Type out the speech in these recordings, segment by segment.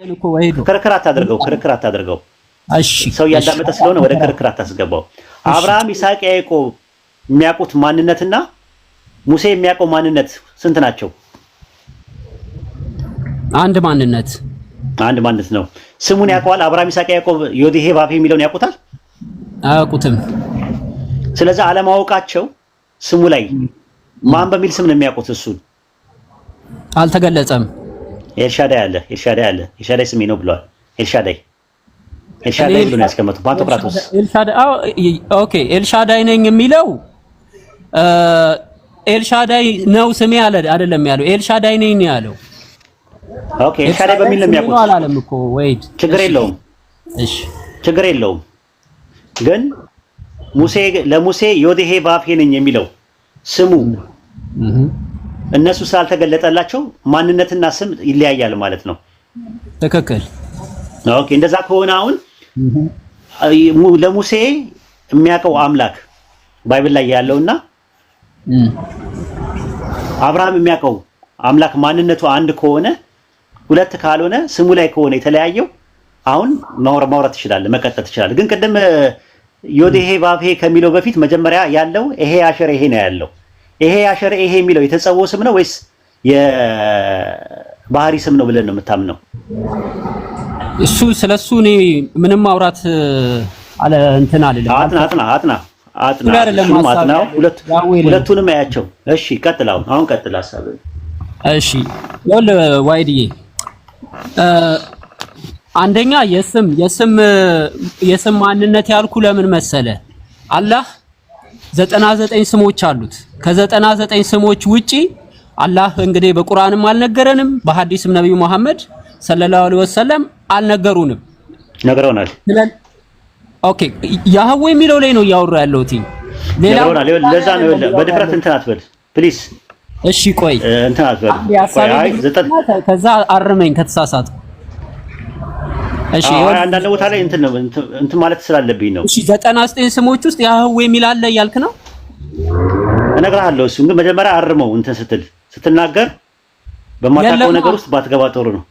እኮ ወይዶ ክርክር አታድርገው። እሺ ሰው ያዳመጠ ስለሆነ ወደ ክርክር አታስገባው። አብርሃም ይስሐቅ ያዕቆብ የሚያውቁት ማንነትና ሙሴ የሚያውቀው ማንነት ስንት ናቸው? አንድ ማንነት ነው። ስሙን ያውቀዋል? አብርሃም ይስሐቅ ያዕቆብ ዮዲሄ ባፌ የሚለውን ያውቁታል? አያውቁትም። ስለዚህ አለማወቃቸው ስሙ ላይ ማን በሚል ስም ነው የሚያውቁት? እሱን አልተገለጸም። ኤልሻዳይ አለ። ኤልሻዳይ ስሜ ነው ብለዋል። ኤልሻዳይ ብሎ ነው ያስቀመጡት ፓንቶክራቶስ። ኦኬ ኤልሻዳይ ነኝ የሚለው ኤልሻዳይ ነው ስሜ አለ አይደለም ያለው፣ ኤልሻዳይ ነኝ ነው ያለው። ኦኬ ኤልሻዳይ በሚል ነው የሚያውቁት። አላለም እኮ ወይድ ችግር የለውም። ግን ለሙሴ ዮዲሄ ባፌ ነኝ የሚለው ስሙ እነሱ ስላልተገለጠላቸው ማንነትና ስም ይለያያል ማለት ነው። ትክክል። ኦኬ እንደዛ ከሆነ አሁን ለሙሴ የሚያውቀው አምላክ ባይብል ላይ ያለውና አብርሃም የሚያውቀው አምላክ ማንነቱ አንድ ከሆነ ሁለት ካልሆነ ስሙ ላይ ከሆነ የተለያየው አሁን ማውራት ይችላል፣ መቀጠል ይችላል። ግን ቅድም ዮዲሄ ባፌ ከሚለው በፊት መጀመሪያ ያለው ይሄ አሸር ይሄ ነው ያለው። ይሄ አሸር ይሄ የሚለው የተጸውዖ ስም ነው ወይስ የባህሪ ስም ነው ብለን ነው የምታምነው? ስለሱ እኔ ምንም ማውራት አለ እንትን አይደለም። አጥና ሁለቱንም አያቸው። እሺ ቀጥል። አሁን ቀጥል ሐሳብ። እሺ ይኸውልህ ዋይድዬ፣ አንደኛ የስም ማንነት ያልኩ ለምን መሰለ? አላህ 99 ስሞች አሉት። ከ99 ስሞች ውጪ አላህ እንግዲህ በቁርአንም አልነገረንም፣ በሐዲስም ነብዩ መሐመድ ሰለላሁ ዐለይሂ ወሰለም አልነገሩንም። ነግረውናል። ኦኬ ያህዌ የሚለው ላይ ነው እያወራ ያለሁት። ነግረውናል። ለዛ ነው በድፍረት እንትን አትበል ፕሊዝ። እሺ ቆይ እንትን አትበል። ከዛ አርመኝ ከተሳሳተ። እሺ አንዳንድ ቦታ ላይ እንትን ማለት ስላለብኝ ነው። እሺ 99 ስሞች ውስጥ ያህዌ የሚል አለ እያልክ ነው? እነግርሃለሁ። እሱን ግን መጀመሪያ አርመው እንትን ስትናገር በማታውቀው ነገር ውስጥ ባትገባ ጥሩ ነው።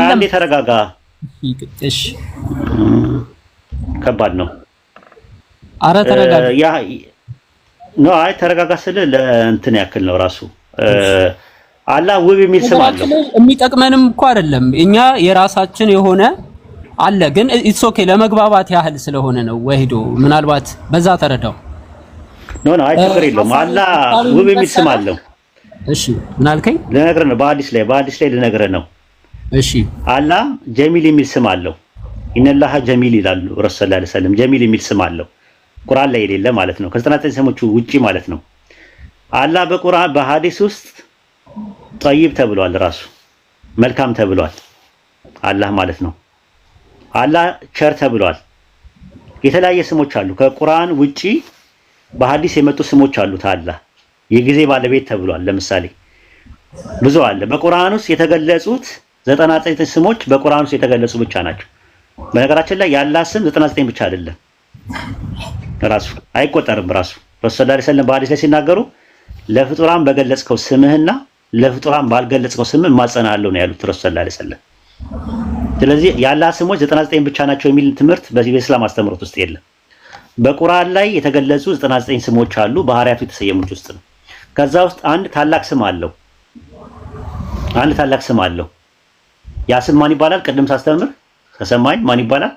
አንዴ ተረጋጋ። እሺ ከባድ ነው። አረ ተረጋጋ። አይ ተረጋጋ ስለ ለእንትን ያክል ነው ራሱ አላህ ውብ የሚል ስም አለው። የሚጠቅመንም እኮ አይደለም እኛ የራሳችን የሆነ አለ፣ ግን ኢትስ ኦኬ ለመግባባት ያህል ስለሆነ ነው። ወሂዶ ምናልባት በዛ ተረዳው። አይ ችግር የለውም። አላህ ውብ የሚል ስም አለው። እሺ ምን አልከኝ? ልነግርህ ነው። በሐዲስ ላይ ልነግርህ ነው። እሺ አላህ ጀሚል የሚል ስም አለው። ኢነላህ ጀሚል ይላሉ ረሱል ሰለላሁ ዐለይሂ ወሰለም። ጀሚል የሚል ስም አለው ቁርአን ላይ የሌለ ማለት ነው። ከ99 ስሞቹ ውጪ ማለት ነው። አላህ በቁርአን በሐዲስ ውስጥ ጠይብ ተብሏል፣ ራሱ መልካም ተብሏል አላህ ማለት ነው። አላህ ቸር ተብሏል። የተለያየ ስሞች አሉ። ከቁርአን ውጪ በሐዲስ የመጡ ስሞች አሉት። አላህ የጊዜ ባለቤት ተብሏል። ለምሳሌ ብዙ አለ። በቁርአን ውስጥ የተገለጹት 99 ስሞች በቁርአን ውስጥ የተገለጹ ብቻ ናቸው። በነገራችን ላይ የአላህ ስም 99 ብቻ አይደለም፣ ራሱ አይቆጠርም። ራሱ ረሱል ሰለላሁ ዐለይሂ ወሰለም በሐዲስ ላይ ሲናገሩ ለፍጡራን በገለጽከው ስምህና ለፍጡራን ባልገለጽከው ስምህ እማጸናለሁ ነው ያሉት ረሱል ሰለላሁ ዐለይሂ ወሰለም። ስለዚህ የአላህ ስሞች 99 ብቻ ናቸው የሚል ትምህርት በዚህ በእስላም አስተምህሮት ውስጥ የለም። በቁርአን ላይ የተገለጹ 99 ስሞች አሉ፣ ባህሪያቱ የተሰየሙት ውስጥ ነው። ከዛ ውስጥ አንድ ታላቅ ስም አለው። ያ ስም ማን ይባላል? ቅድም ሳስተምር ከሰማኝ ማን ይባላል?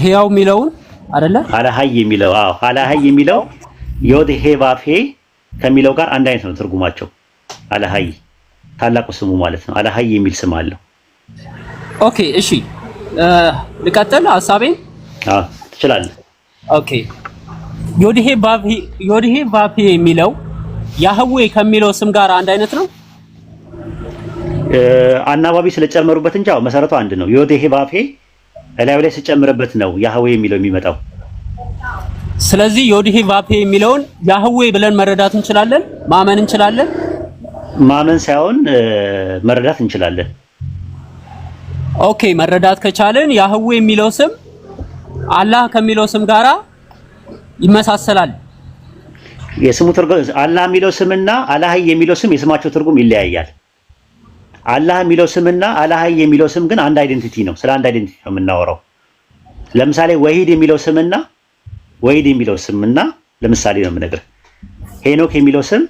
ህያው የሚለውን አይደለ? አላሃይ የሚለው። አዎ አላሃይ የሚለው ዮዲሄ ባፌ ከሚለው ጋር አንድ አይነት ነው ትርጉማቸው። አላሃይ ታላቁ ስሙ ማለት ነው። አላሃይ የሚል ስም አለው። ኦኬ እሺ ልቀጥል ሐሳቤን? አዎ ትችላለህ። ኦኬ ዮዲሄ ባፌ የሚለው ያህዌ ከሚለው ስም ጋር አንድ አይነት ነው። አናባቢ ስለጨመሩበት እንጂ አዎ መሰረቱ አንድ ነው። ዮዲሄ ባፌ እላዩ ላይ ሲጨምርበት ነው ያህዌ የሚለው የሚመጣው። ስለዚህ ዮዲሄ ባፌ የሚለውን ያህዌ ብለን መረዳት እንችላለን፣ ማመን እንችላለን። ማመን ሳይሆን መረዳት እንችላለን። ኦኬ መረዳት ከቻለን ያህዌ የሚለው ስም አላህ ከሚለው ስም ጋራ ይመሳሰላል። የስሙ ትርጉም አላህ የሚለው ስምና አላህ የሚለው ስም የስማቸው ትርጉም ይለያያል። አላህ የሚለው ስምና አላህይ የሚለው ስም ግን አንድ አይደንቲቲ ነው። ስለ አንድ አይደንቲቲ ነው የምናወራው። ለምሳሌ ወሂድ የሚለው ስምና ለምሳሌ ነው የምነግርህ። ሄኖክ የሚለው ስም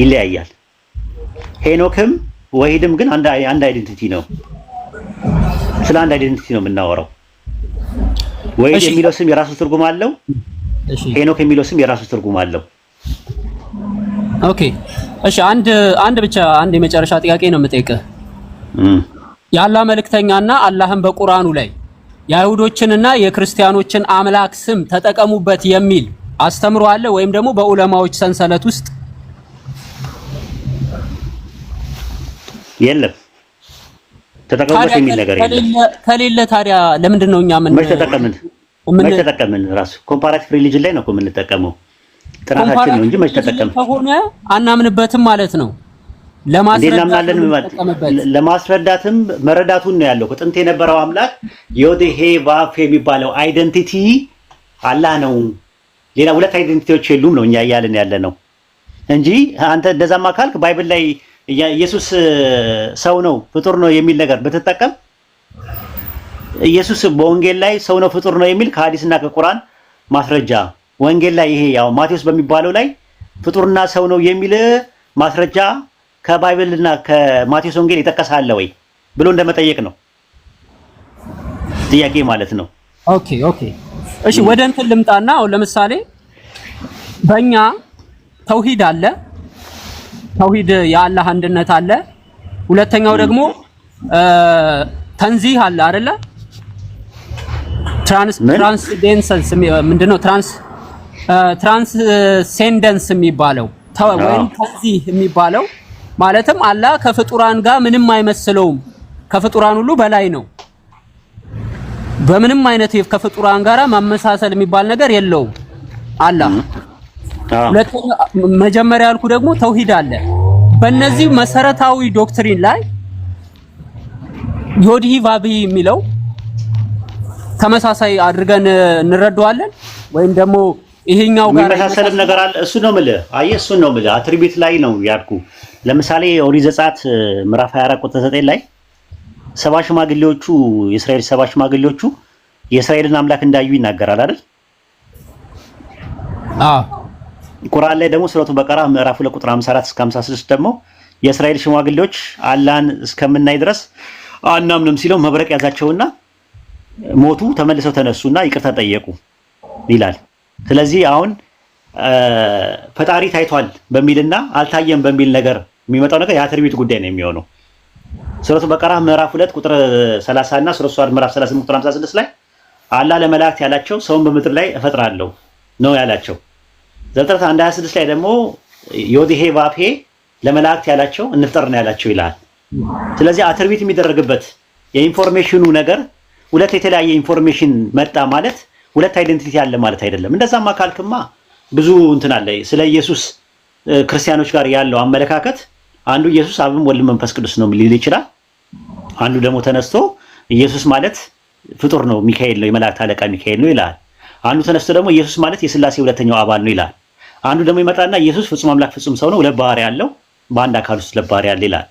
ይለያያል። ሄኖክም ወሂድም ግን አንድ አይደንቲቲ ነው። ስለ አንድ አይደንቲቲ ነው የምናወራው። ወሂድ የሚለው ስም የራሱ ትርጉም አለው። ሄኖክ የሚለው ስም የራሱ ትርጉም አለው። ኦኬ እሺ፣ አንድ የመጨረሻ ጥያቄ ነው የምጠይቅህ። የአላህ መልእክተኛና አላህም በቁርአኑ ላይ የአይሁዶችንና የክርስቲያኖችን አምላክ ስም ተጠቀሙበት የሚል አስተምሮ አለ ወይም ደግሞ በዑለማዎች ሰንሰለት ውስጥ የለም? ተጠቀሙበት የሚል ነገር የለም። ከሌለ ታዲያ ለምንድን ነው እኛ መች ተጠቀምን? ራሱ ኮምፓራቲቭ ሪሊጅን ላይ ነው የምንጠቀመው። ጥናታችን ነው እንጂ መች ተጠቀምን ከሆነ አናምንበትም ማለት ነው። ለማስረዳትም መረዳቱን ነው ያለው። ጥንት የነበረው አምላክ ዮዴሄ ቫፍ የሚባለው አይደንቲቲ አላህ ነው። ሌላ ሁለት አይደንቲቲዎች የሉም ነው እኛ እያልን ያለ ነው እንጂ አንተ እንደዛማ ካልክ ባይብል ላይ ኢየሱስ ሰው ነው ፍጡር ነው የሚል ነገር ብትጠቀም፣ ኢየሱስ በወንጌል ላይ ሰው ነው ፍጡር ነው የሚል ከሐዲስና ከቁርአን ማስረጃ ወንጌል ላይ ይሄ ያው ማቴዎስ በሚባለው ላይ ፍጡርና ሰው ነው የሚል ማስረጃ ከባይብልና ከማቴዎስ ወንጌል ይጠቀሳል ወይ ብሎ እንደመጠየቅ ነው ጥያቄ ማለት ነው። ኦኬ እሺ፣ ወደ እንትን ልምጣና አሁን ለምሳሌ በእኛ ተውሂድ አለ። ተውሂድ የአላህ አንድነት አለ። ሁለተኛው ደግሞ ተንዚህ አለ አይደለ? ትራንስደንሰንስ ምንድነው? ትራንስሴንደንስ የሚባለው ወይም ተንዚህ የሚባለው ማለትም አላህ ከፍጡራን ጋር ምንም አይመስለውም። ከፍጡራን ሁሉ በላይ ነው። በምንም አይነት ከፍጡራን ጋራ ማመሳሰል የሚባል ነገር የለውም አላህ። ሁለተኛ መጀመሪያ ያልኩ ደግሞ ተውሂድ አለ። በእነዚህ መሰረታዊ ዶክትሪን ላይ ዮዲሂ ቫብሂ የሚለው ተመሳሳይ አድርገን እንረዳዋለን ወይም ደግሞ ይሄኛው ጋር የሚመሳሰልም ነገር አለ። እሱ ነው የምልህ። አየህ፣ እሱ ነው የምልህ። አትሪቢዩት ላይ ነው ያልኩ። ለምሳሌ ኦሪት ዘጸአት ምዕራፍ 24 ቁጥር 9 ላይ የእስራኤል ሰባ ሽማግሌዎቹ የእስራኤልን አምላክ እንዳዩ ይናገራል አይደል? ቁርአን ላይ ደግሞ ሱረቱ በቀራ ምዕራፍ 2 ቁጥር 54 እስከ 56 ደግሞ የእስራኤል ሽማግሌዎች አላህን እስከምናይ ድረስ አናምንም ሲለው መብረቅ ያዛቸውና ሞቱ፣ ተመልሰው ተነሱና ይቅርታ ጠየቁ ይላል። ስለዚህ አሁን ፈጣሪ ታይቷል በሚልና አልታየም በሚል ነገር የሚመጣው ነገር የአትሪቢዩት ጉዳይ ነው የሚሆነው። ሱረቱ በቀራ ምዕራፍ 2 ቁጥር 30 እና ሱረቱ ሷድ ምዕራፍ 38 ቁጥር 56 ላይ አላህ ለመላእክት ያላቸው ሰውን በምድር ላይ እፈጥራለሁ ነው ያላቸው። ዘፍጥረት 1:26 ላይ ደግሞ ዮዲሄ ቫፌ ለመላእክት ያላቸው እንፍጠር ነው ያላቸው ይላል። ስለዚህ አትሪቢዩት የሚደረግበት የኢንፎርሜሽኑ ነገር ሁለት የተለያየ ኢንፎርሜሽን መጣ ማለት ሁለት አይደንቲቲ አለ ማለት አይደለም። እንደዛማ ካልክማ ብዙ እንትን አለ። ስለ ኢየሱስ ክርስቲያኖች ጋር ያለው አመለካከት አንዱ ኢየሱስ አብም ወልድም መንፈስ ቅዱስ ነው ሊል ይችላል። አንዱ ደግሞ ተነስቶ ኢየሱስ ማለት ፍጡር ነው፣ ሚካኤል ነው፣ የመላእክት አለቃ ሚካኤል ነው ይላል። አንዱ ተነስቶ ደግሞ ኢየሱስ ማለት የሥላሴ ሁለተኛው አባል ነው ይላል። አንዱ ደግሞ ይመጣና ኢየሱስ ፍጹም አምላክ ፍጹም ሰው ነው፣ ሁለት ባህሪ ያለው በአንድ አካል ውስጥ ሁለት ባህሪ ያለ ይላል።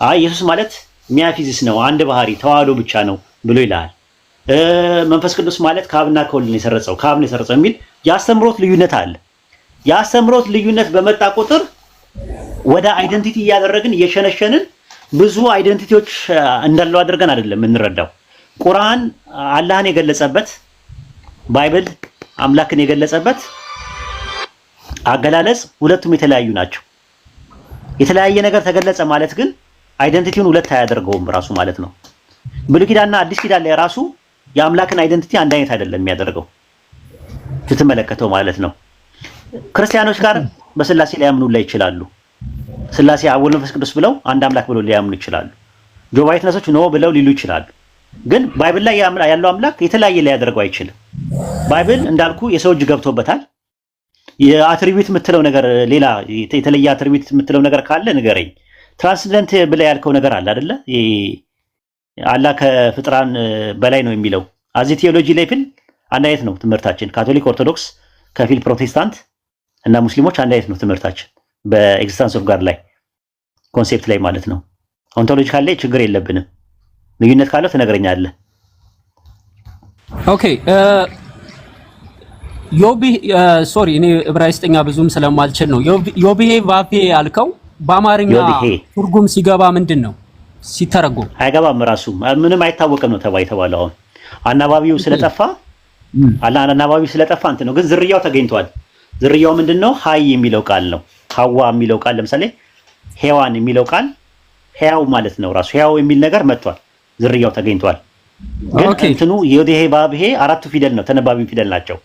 ኢየሱስ ማለት ሚያፊዚስ ነው፣ አንድ ባህሪ ተዋህዶ ብቻ ነው ብሎ ይላል። መንፈስ ቅዱስ ማለት ከአብና ከወልድ ነው የሰረጸው የሚል የአስተምሮት ልዩነት አለ። የአስተምሮት ልዩነት በመጣ ቁጥር ወደ አይደንቲቲ እያደረግን እየሸነሸንን ብዙ አይደንቲቲዎች እንዳለው አድርገን አይደለም የምንረዳው። ቁርአን አላህን የገለጸበት፣ ባይብል አምላክን የገለጸበት አገላለጽ ሁለቱም የተለያዩ ናቸው። የተለያየ ነገር ተገለጸ ማለት ግን አይደንቲቲውን ሁለት አያደርገውም ራሱ ማለት ነው። ብሉይ ኪዳንና አዲስ ኪዳን ላይ ራሱ የአምላክን አይደንቲቲ አንድ አይነት አይደለም የሚያደርገው ስትመለከተው ማለት ነው። ክርስቲያኖች ጋር በስላሴ ሊያምኑላ ይችላሉ። ስላሴ አብ ወልድ መንፈስ ቅዱስ ብለው አንድ አምላክ ብለው ሊያምኑ ይችላሉ። ጆባይት ነሶች ነው ብለው ሊሉ ይችላሉ። ግን ባይብል ላይ ያለው አምላክ የተለያየ ሊያደርገው አይችልም። ባይብል እንዳልኩ የሰው እጅ ገብቶበታል። የአትሪቢዩት የምትለው ነገር ሌላ የተለየ አትሪቢዩት የምትለው ነገር ካለ ንገረኝ። ትራንስደንት ብለህ ያልከው ነገር አለ አይደለ? አላህ ከፍጥራን በላይ ነው የሚለው አዚ ቴዎሎጂ ላይ ፊል አንድ አይነት ነው ትምህርታችን። ካቶሊክ፣ ኦርቶዶክስ፣ ከፊል ፕሮቴስታንት እና ሙስሊሞች አንድ አይነት ነው ትምህርታችን በኤግዚስተንስ ኦፍ ጋድ ላይ ኮንሴፕት ላይ ማለት ነው። ኦንቶሎጂካል ላይ ችግር የለብንም። ልዩነት ካለው ትነግረኛለህ። ኦኬ ሶሪ እኔ ዕብራይስጥኛ ብዙም ስለማልችል ነው። ዮብሄ ቫፌ ያልከው በአማርኛ ትርጉም ሲገባ ምንድን ነው ሲተረጎም? አይገባም። ራሱ ምንም አይታወቅም ነው የተባለው። አሁን አናባቢው ስለጠፋ አናባቢው ስለጠፋ እንትን ነው። ግን ዝርያው ተገኝቷል። ዝርያው ምንድነው? ሀይ የሚለው ቃል ነው። ሐዋ የሚለው ቃል ለምሳሌ ሔዋን የሚለው ቃል ሕያው ማለት ነው። ራሱ ሕያው የሚል ነገር መጥቷል። ዝርያው ተገኝቷል። ግን እንትኑ ዮዴሄ ባብሄ አራቱ ፊደል ነው፣ ተነባቢ ፊደል ናቸው።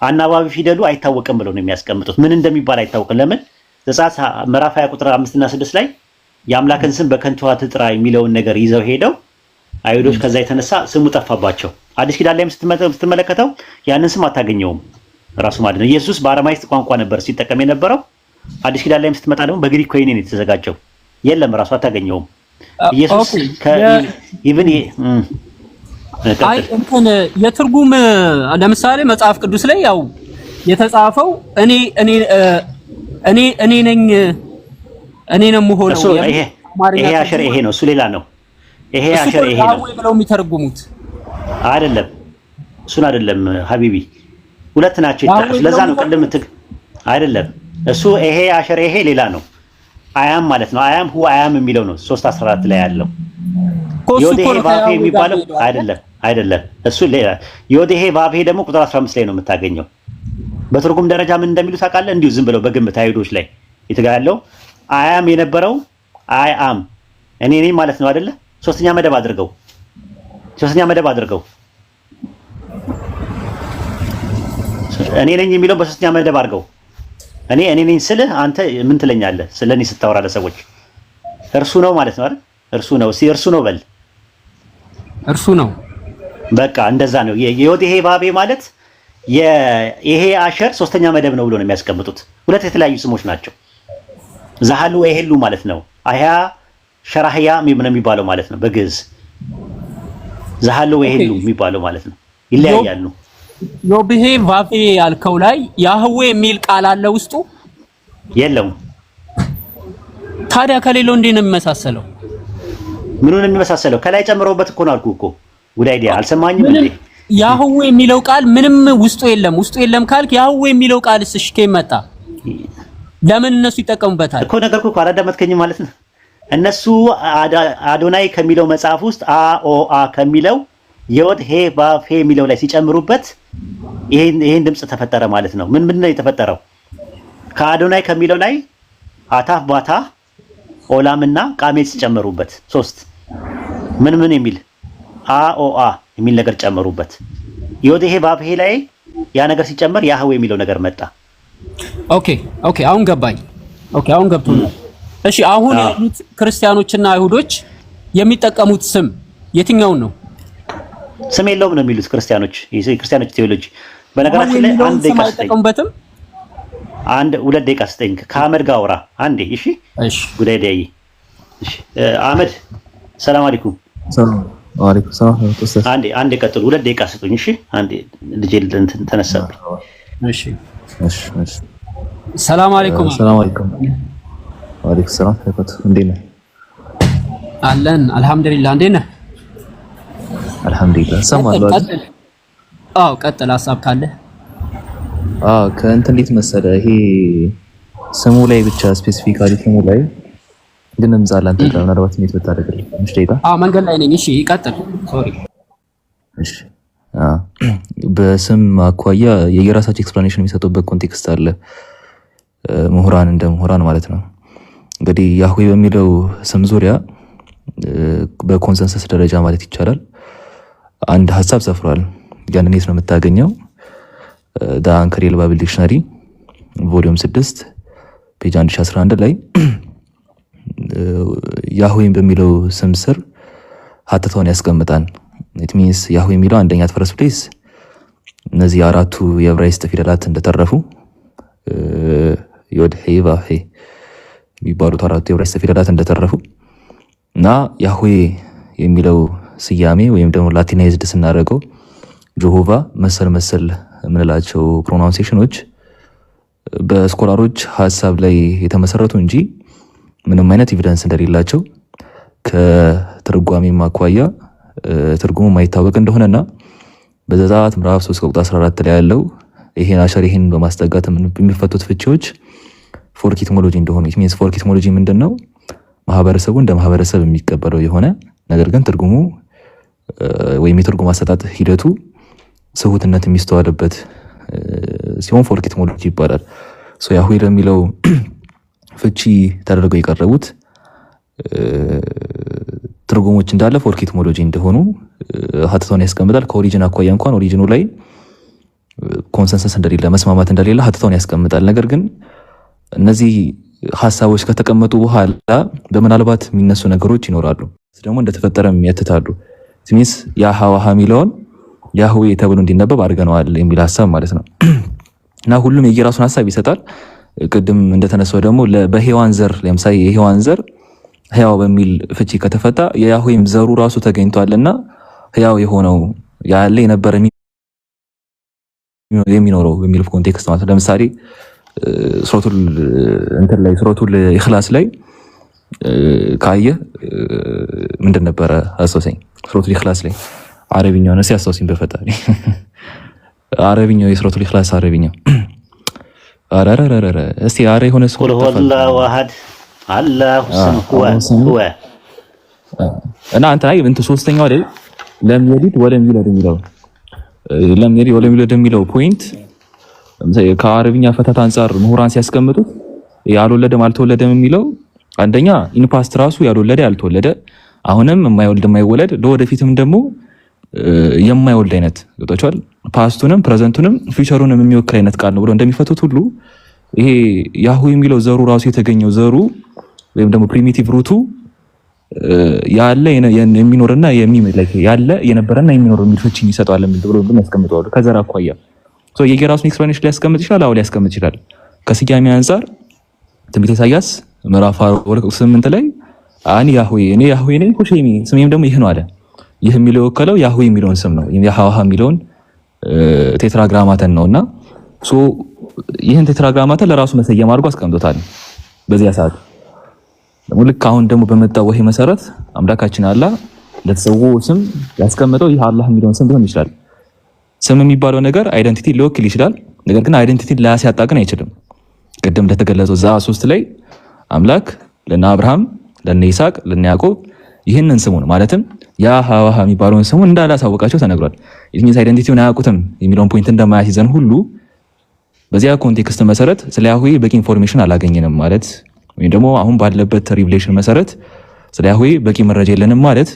አናባቢ ፊደሉ አይታወቅም ብለው ነው የሚያስቀምጡት። ምን እንደሚባል አይታወቅም። ለምን? ዘጸአት ምዕራፍ 20 ቁጥር 5 እና 6 ላይ የአምላክን ስም በከንቱ አትጥራ የሚለውን ነገር ይዘው ሄደው አይሁዶች ከዛ የተነሳ ስሙ ጠፋባቸው። አዲስ ኪዳን ላይም ስትመለከተው ያንን ስም አታገኘውም ራሱ ማለት ነው። ኢየሱስ በአረማይስጥ ቋንቋ ነበር ሲጠቀም የነበረው። አዲስ ኪዳን ላይም ስትመጣ ደግሞ በግሪክ ኮይኔ ነው የተዘጋጀው። የለም ራሱ አታገኘውም። ኢየሱስ ኢቭን እንትን የትርጉም ለምሳሌ መጽሐፍ ቅዱስ ላይ ያው የተጻፈው እኔ ነኝ እኔ ነው የምሆነው። ይሄ አሸር ይሄ ነው፣ እሱ ሌላ ነው። ይሄ አሸር ይሄ ነው ብለው የሚተረጉሙት አይደለም። እሱን አይደለም ሀቢቢ፣ ሁለት ናቸው ይጣጣሉ። ስለዛ ነው ቅድም አይደለም እሱ ይሄ አሸር ይሄ ሌላ ነው። አያም ማለት ነው። አያም ሁ አያም የሚለው ነው 3:14 ላይ ያለው። ዮዴሄ ባብሄ የሚባለው አይደለም እሱ ሌላ። ዮዴሄ ባብሄ ደግሞ ቁጥር 15 ላይ ነው የምታገኘው። በትርጉም ደረጃ ምን እንደሚሉ ታውቃለህ? እንዲሁ ዝም ብለው በግምት አይሁዶች ላይ የተጋለው አያም የነበረው አይ አም እኔ ነኝ ማለት ነው አይደለ? ሶስተኛ መደብ አድርገው እኔ ነኝ የሚለው በሶስተኛ መደብ አድርገው እኔ ነኝ ስልህ አንተ ምን ትለኛለህ? ስለኔ ስታወራ ለሰዎች እርሱ ነው ማለት ነው አይደል? እርሱ ነው እርሱ ነው በል እርሱ ነው። በቃ እንደዛ ነው። የዮዴሄ ባቤ ማለት ይሄ አሸር ሶስተኛ መደብ ነው ብሎ ነው የሚያስቀምጡት። ሁለት የተለያዩ ስሞች ናቸው። ዛሃሉ ወይሄሉ ማለት ነው። አያ ሸራህያ ነው የሚባለው ማለት ነው በግዕዝ። ዛሃሉ ወይሄሉ የሚባለው ማለት ነው። ይለያያሉ። ዮብሄ ቫፌ ያልከው ላይ ያህዌ የሚል ቃል አለ ውስጡ? የለውም። ታዲያ ከሌለው እንዴት ነው የሚመሳሰለው? ምኑን ነው የሚመሳሰለው? ከላይ ጨምረውበት እኮ ነው አልኩህ እኮ። ጉዳይ ዲያ አልሰማኝም እንዴ? ያህዌ የሚለው ቃል ምንም ውስጡ የለም። ውስጡ የለም ካልክ ያህዌ የሚለው ቃልስ እሺ ከየት መጣ? ለምን እነሱ ይጠቀሙበታል እኮ? ነገርኩህ እኮ አላዳመጥከኝም ማለት ነው። እነሱ አዶናይ ከሚለው መጽሐፍ ውስጥ አ ከሚለው ዮድ ሄ ቫፌ የሚለው ላይ ሲጨምሩበት ይሄን ድምጽ ተፈጠረ ማለት ነው። ምን ነው የተፈጠረው? ከአዶናይ ከሚለው ላይ አታፍ ባታ ኦላምና ቃሜት ሲጨመሩበት ሶስት ምን የሚል አ የሚል ነገር ጨመሩበት። ዮድ ሄ ቫፌ ላይ ያ ነገር ሲጨመር ያህዌ የሚለው ነገር መጣ። ኦኬ አሁን ገባኝ። አሁን ገብቶኛል። እሺ አሁን ያሉት ክርስቲያኖችና አይሁዶች የሚጠቀሙት ስም የትኛውን ነው? ስም የለውም ነው የሚሉት ክርስቲያኖች። የክርስቲያኖች ቴዎሎጂ በነገራችን ላይ አንድ ደቂቃ አይጠቀሙበትም። ሁለት ደቂቃ ስጠኝ ከአህመድ ጋር አውራ አንዴ። እሺ ጉዳይ ዳይ። እሺ አህመድ ሰላም አለይኩም። ሰላም አለይኩም። ሰላም አንዴ ቀጥሉ። ሁለት ደቂቃ ስጡኝ። እሺ አንዴ ልጄ ተነሳብኝ። እሺ ሰላም አለይኩም። ሰላም አለይኩም። ወአለይኩም ሰላም። እንዴት ነህ? አለን አልሐምዱሊላህ። እንዴት ነህ? አልሐምዱሊላህ። ሰማለሁ። ቀጥል ሀሳብ ካለ። ከእንትን እንዴት መሰለህ ይሄ ስሙ ላይ ብቻ ስፔሲፊካሊ ስሙ ላይ ግን እንዛላ አንተ ጋር ምናልባት ሜት ብታደርግልኝ ትንሽ ደቂቃ። መንገድ ላይ ነኝ። እሺ ይቀጥል። ሶሪ። እሺ በስም አኳያ የየራሳቸው ኤክስፕላኔሽን የሚሰጡበት ኮንቴክስት አለ። ምሁራን እንደ ምሁራን ማለት ነው። እንግዲህ ያህዌ በሚለው ስም ዙሪያ በኮንሰንሰስ ደረጃ ማለት ይቻላል አንድ ሀሳብ ሰፍሯል። ያንን የት ነው የምታገኘው? አንከሬል ባብል ዲክሽነሪ ቮሊዩም 6 ፔጅ 1011 ላይ ያህዌ በሚለው ስም ስር ሀተታውን ያስቀምጣል። ኢት ሚንስ ያህዌ የሚለው አንደኛ ፈርስት ፕሌስ እነዚህ አራቱ የዕብራይስጥ ፊደላት እንደተረፉ ዮድ ሄ ቫፌ የሚባሉት አራቱ የዕብራይስጥ ፊደላት እንደተረፉ እና ያህዌ የሚለው ስያሜ ወይም ደግሞ ላቲናይዝድ ስናደርገው ጆሆቫ መሰል የምንላቸው ፕሮናንሴሽኖች በስኮላሮች ሀሳብ ላይ የተመሰረቱ እንጂ ምንም አይነት ኤቪደንስ እንደሌላቸው ከትርጓሜ ማኳያ ትርጉሙ ማይታወቅ እንደሆነና በዘጸአት ምዕራፍ 3 ቁጥር 14 ላይ ያለው ይሄን አሸር ይሄን በማስጠጋት የሚፈቱት ፍቺዎች ፎርክ ኢቲሞሎጂ እንደሆነ ኢትሚንስ ፎርክ ኢቲሞሎጂ ምንድነው? ማህበረሰቡ እንደ ማህበረሰብ የሚቀበለው የሆነ ነገር ግን ትርጉሙ ወይም የትርጉም አሰጣጥ ሂደቱ ስሁትነት የሚስተዋልበት ሲሆን ፎርክ ኢቲሞሎጂ ይባላል። ያህዌ ለሚለው ፍቺ ተደርገው የቀረቡት ትርጉሞች እንዳለ ፎርክ ኢቲሞሎጂ እንደሆኑ ሀተታውን ያስቀምጣል። ከኦሪጂን አኳያ እንኳን ኦሪጂኑ ላይ ኮንሰንሰስ እንደሌለ መስማማት እንደሌለ ሀተታውን ያስቀምጣል። ነገር ግን እነዚህ ሀሳቦች ከተቀመጡ በኋላ በምናልባት የሚነሱ ነገሮች ይኖራሉ። ደግሞ እንደተፈጠረ ያትታሉ። ትሚስ ያሃዋሃ የሚለውን ያህዌ ተብሎ እንዲነበብ አድርገነዋል የሚል ሀሳብ ማለት ነው። እና ሁሉም የየራሱን ሀሳብ ይሰጣል። ቅድም እንደተነሳው ደግሞ በሔዋን ዘር ለምሳሌ የሔዋን ዘር ሕያው በሚል ፍቺ ከተፈታ የያህዌም ዘሩ ራሱ ተገኝቷልና ሕያው የሆነው ያለ የነበረ የሚኖረው የሚል ኮንቴክስት ማለት ነው። ለምሳሌ ሱረቱል ኢኽላስ ላይ ካየ ምንድን ነበረ አስተውሰኝ። ሱረቱል ኢኽላስ ላይ አረብኛው ነው ሲያስተውሰኝ በፈጣሪ አረብኛው የሱረቱል ኢኽላስ አረብኛው አረረረረ እስቲ አረ የሆነ ሱረ ወላሁ አሐድ አላሁ ሰመድ እና አንተ አይ እንት ሶስተኛው አይደል ለም የሊድ ወለም ይውለድ የሚለው ለም የሊድ ወለም ይውለድ የሚለው ፖይንት ከአረብኛ ፈታት አንፃር ምሁራን ሲያስቀምጡት ያልወለደም አልተወለደም የሚለው አንደኛ ኢንፓስት ራሱ ያልወለደ ያልተወለደ አሁንም የማይወልድ የማይወለድ ለወደፊትም ደግሞ የማይወልድ አይነት ገብቷቸዋል። ፓስቱንም ፕሬዘንቱንም ፊውቸሩንም የሚወክል አይነት ቃል ነው ብሎ እንደሚፈቱት ሁሉ ይሄ ያህዌ የሚለው ዘሩ ራሱ የተገኘው ዘሩ ወይም ደግሞ ፕሪሚቲቭ ሩቱ ያለ የሚኖርና ያለ የነበረና የሚኖር የሚል ፍቺ ይሰጣል ብሎ ያስቀምጣሉ። ከዘር አኳያ የየራሱን ኤክስፕላኔሽን ሊያስቀምጥ ይችላል። አዎ ሊያስቀምጥ ይችላል። ከስያሜ አንፃር ትንቢተ ኢሳይያስ ምዕራፍ 8 ላይ አኒ ያህዌ እኔ ያህዌ ነኝ ሁሼሚ ስሜም ደግሞ ይህ ነው አለ። ይህ የሚለው የወከለው ያህዌ የሚለውን ስም ነው። ያሃዋሃ የሚለውን ቴትራግራማተን ነውና ይህን ቴትራግራማተን ለራሱ መሰየም አድርጎ አስቀምጦታል። በዚያ ሰዓት ደግሞ ልክ አሁን ደግሞ በመጣው ወህይ መሰረት አምላካችን አላህ ለተሰወው ስም ያስቀምጠው ይህ አላህ የሚለውን ስም ሊሆን ይችላል። ስም የሚባለው ነገር አይደንቲቲ ሊወክል ይችላል። ነገር ግን አይደንቲቲ ሊያስያጣቅን አይችልም። ቅድም እንደተገለጸው ዘጸአት 3 ላይ አምላክ ለነ አብርሃም ለነ ይስሐቅ ለነ ያዕቆብ ይህንን ስሙን ማለትም ያሃዋሃ የሚባለውን ስሙን እንዳላሳወቃቸው ተነግሯል። ኢትሚንስ አይደንቲቲውን አያውቁትም የሚለውን ፖይንት እንደማያስይዘን ሁሉ በዚያ ኮንቴክስት መሰረት ስለ ያህዌ በቂ ኢንፎርሜሽን አላገኘንም ማለት ወይም ደግሞ አሁን ባለበት ሪቪሌሽን መሰረት ስለ ያህዌ በቂ መረጃ የለንም ማለት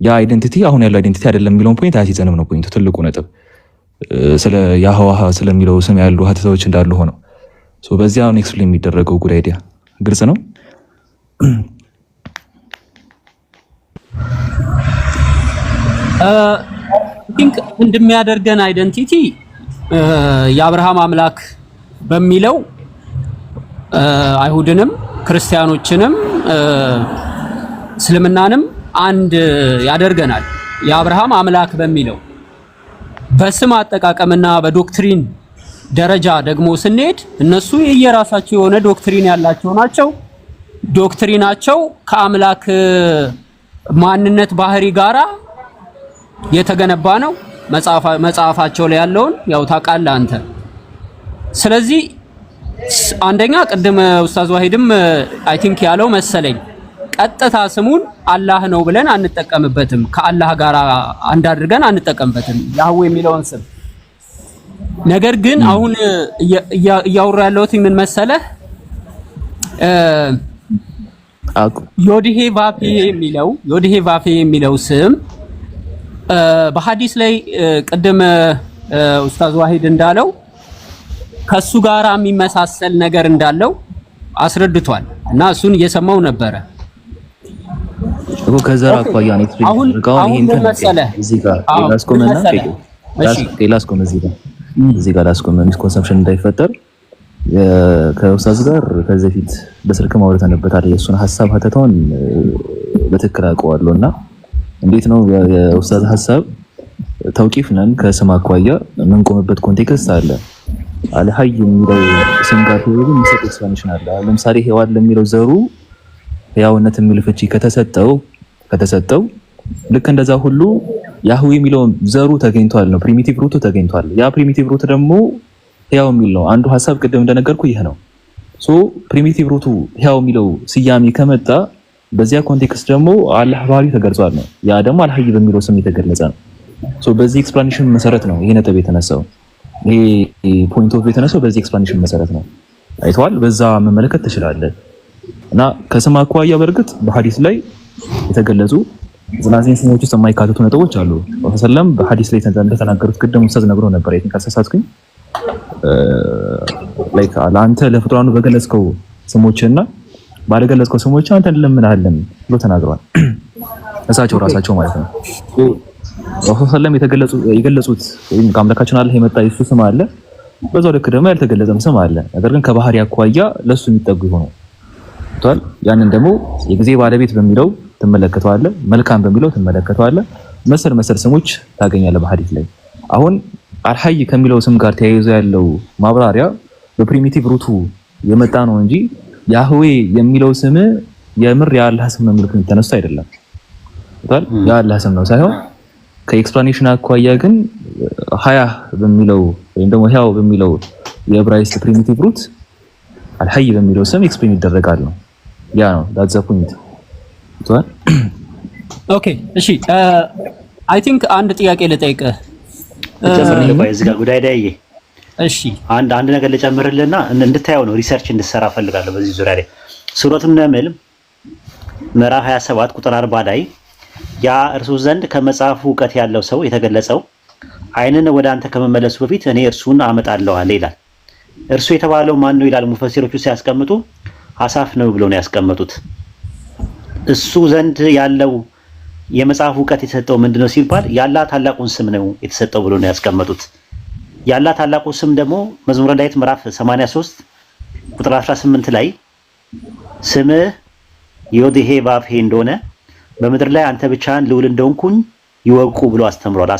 ያ አይደንቲቲ አሁን ያለው አይደንቲቲ አይደለም የሚለውን ፖይንት አያስይዘንም ነው ፖይንቱ ትልቁ ነጥብ። ስለ ያሃዋሃ ስለሚለው ስም ያሉ ሀተታዎች እንዳሉ ሆነው በዚያ ነው ኤክስፕሌን የሚደረገው። ጉድ አይዲያ ግልጽ ነው። ቲንክ እንደሚያደርገን አይደንቲቲ የአብርሃም አምላክ በሚለው አይሁድንም ክርስቲያኖችንም እስልምናንም አንድ ያደርገናል። የአብርሃም አምላክ በሚለው በስም አጠቃቀምና በዶክትሪን ደረጃ ደግሞ ስንሄድ እነሱ የየራሳቸው የሆነ ዶክትሪን ያላቸው ናቸው። ዶክትሪናቸው ከአምላክ ማንነት ባህሪ ጋራ የተገነባ ነው። መጽሐፋቸው ላይ ያለውን ያው ታውቃለህ አንተ። ስለዚህ አንደኛ ቅድም ኡስታዝ ዋሂድም አይ ቲንክ ያለው መሰለኝ ቀጥታ ስሙን አላህ ነው ብለን አንጠቀምበትም። ከአላህ ጋር አንድ አድርገን አንጠቀምበትም ያህዌ የሚለውን ስም። ነገር ግን አሁን እያወራ ያለሁት ምን መሰለህ ዮዲሄ ቫፌ የሚለው ስም በሐዲስ ላይ ቅድም ኡስታዝ ዋሂድ እንዳለው ከሱ ጋር የሚመሳሰል ነገር እንዳለው አስረድቷል እና እሱን እየሰማው ነበረ። ከዘር አኳያ ነው እዚህ ጋር ላስቆመ ሚስኮንሰፕሽን እንዳይፈጠር ከኡስታዝ ጋር ከዚህ በፊት በስልክ ማውራታነበታል። የእሱን ሐሳብ ሀተታውን በትክክል አውቀዋለሁና እንዴት ነው የኡስታዝ ሐሳብ ተውቂፍ ነን ከስም አኳያ የምንቆምበት ኮንቴክስት አለ። አልሐይ የሚለው ስም ጋር የሚሰጥ ኤክስፕላኔሽን አለ። ለምሳሌ ሔዋን ለሚለው ዘሩ ሕያውነት የሚል ፍቺ ከተሰጠው ከተሰጠው ልክ እንደዛ ሁሉ ያህዌ የሚለው ዘሩ ተገኝቷል ነው፣ ፕሪሚቲቭ ሩቱ ተገኝቷል። ያ ፕሪሚቲቭ ሩት ደግሞ ሕያው የሚል ነው። አንዱ ሐሳብ ቅድም እንደነገርኩ ይህ ነው። ሶ ፕሪሚቲቭ ሩቱ ሕያው የሚለው ስያሜ ከመጣ በዚያ ኮንቴክስት ደግሞ አላህ ባህሪ ተገልጿል ነው። ያ ደግሞ አልሐይ በሚለው ስም የተገለጸ ነው። ሶ በዚህ ኤክስፕላኔሽን መሰረት ነው ይሄ ነጥብ የተነሳው። ይሄ ፖይንት ኦፍ የተነሳው በዚህ ኤክስፕላኔሽን መሰረት ነው። አይተዋል። በዛ መመለከት ትችላለህ። እና ከስም አኳያ በእርግጥ በሐዲስ ላይ የተገለጹ ዝናዚን ስሞች ውስጥ የማይካተቱ ነጥቦች አሉ። ወሰለም በሐዲስ ላይ እንደተናገሩት ቅድም ኡስታዝ ነግሮ ነበር። አይተን ካልተሳሳትኩኝ ላይክ ለአንተ ለፍጥሯኑ በገለጽከው ስሞችና ባለገለጽከው ስሞች አንተ እንለምንሃለን ብሎ ተናግረዋል። እሳቸው ራሳቸው ማለት ነው። ወሰለም የገለጹት ወይም ከአምላካችን አላህ የመጣ የሱ ስም አለ። በዛው ልክ ደግሞ ያልተገለጸም ስም አለ። ነገር ግን ከባህሪ አኳያ ለሱ የሚጠጉ ይሆኑ ታል ያንን ደግሞ የጊዜ ባለቤት በሚለው ትመለከተዋለህ፣ መልካም በሚለው ትመለከተዋለህ። መሰል ስሞች ታገኛለህ በሐዲስ ላይ። አሁን አልሐይ ከሚለው ስም ጋር ተያይዞ ያለው ማብራሪያ በፕሪሚቲቭ ሩቱ የመጣ ነው እንጂ ያህዌ የሚለው ስም የምር የአላህ ስም ነው የሚሉት ተነስቶ አይደለም። ታል የአላህ ስም ነው ሳይሆን ከኤክስፕላኔሽን አኳያ ግን ሀያ በሚለው ወይም ደግሞ ሕያው በሚለው የዕብራይስጥ ፕሪሚቲቭ ሩት አልሐይ በሚለው ስም ኤክስፕሌን ይደረጋል ነው። ያ ነው ዳትስ ዘ ፖይንት። ኦኬ እሺ፣ አይ ቲንክ አንድ ጥያቄ ልጠይቅህ። እዚህ ጋር ጉዳይ ላይ እሺ፣ አንድ ነገር ልጨምርልህና እንድታየው ነው፣ ሪሰርች እንድትሰራ ፈልጋለሁ በዚህ ዙሪያ ላይ። ሱረቱን ነምል ምዕራፍ 27 ቁጥር 40 ላይ ያ እርሱ ዘንድ ከመጽሐፉ እውቀት ያለው ሰው የተገለጸው ዓይንን ወደ አንተ ከመመለሱ በፊት እኔ እርሱን አመጣለሁ አለ ይላል። እርሱ የተባለው ማን ነው ይላል ሙፈሲሮቹ ሲያስቀምጡ አሳፍ ነው ብሎ ነው ያስቀመጡት። እሱ ዘንድ ያለው የመጽሐፉ እውቀት የተሰጠው ምንድነው ሲባል ያላ ታላቁን ስም ነው የተሰጠው ብሎ ነው ያስቀመጡት። ያላ ታላቁ ስም ደግሞ መዝሙረ ዳዊት ምዕራፍ 83 ቁጥር 18 ላይ ስምህ ዮድሄ ባፌ እንደሆነ በምድር ላይ አንተ ብቻህን ልዑል እንደሆንኩኝ ይወቁ ብሎ አስተምሯል።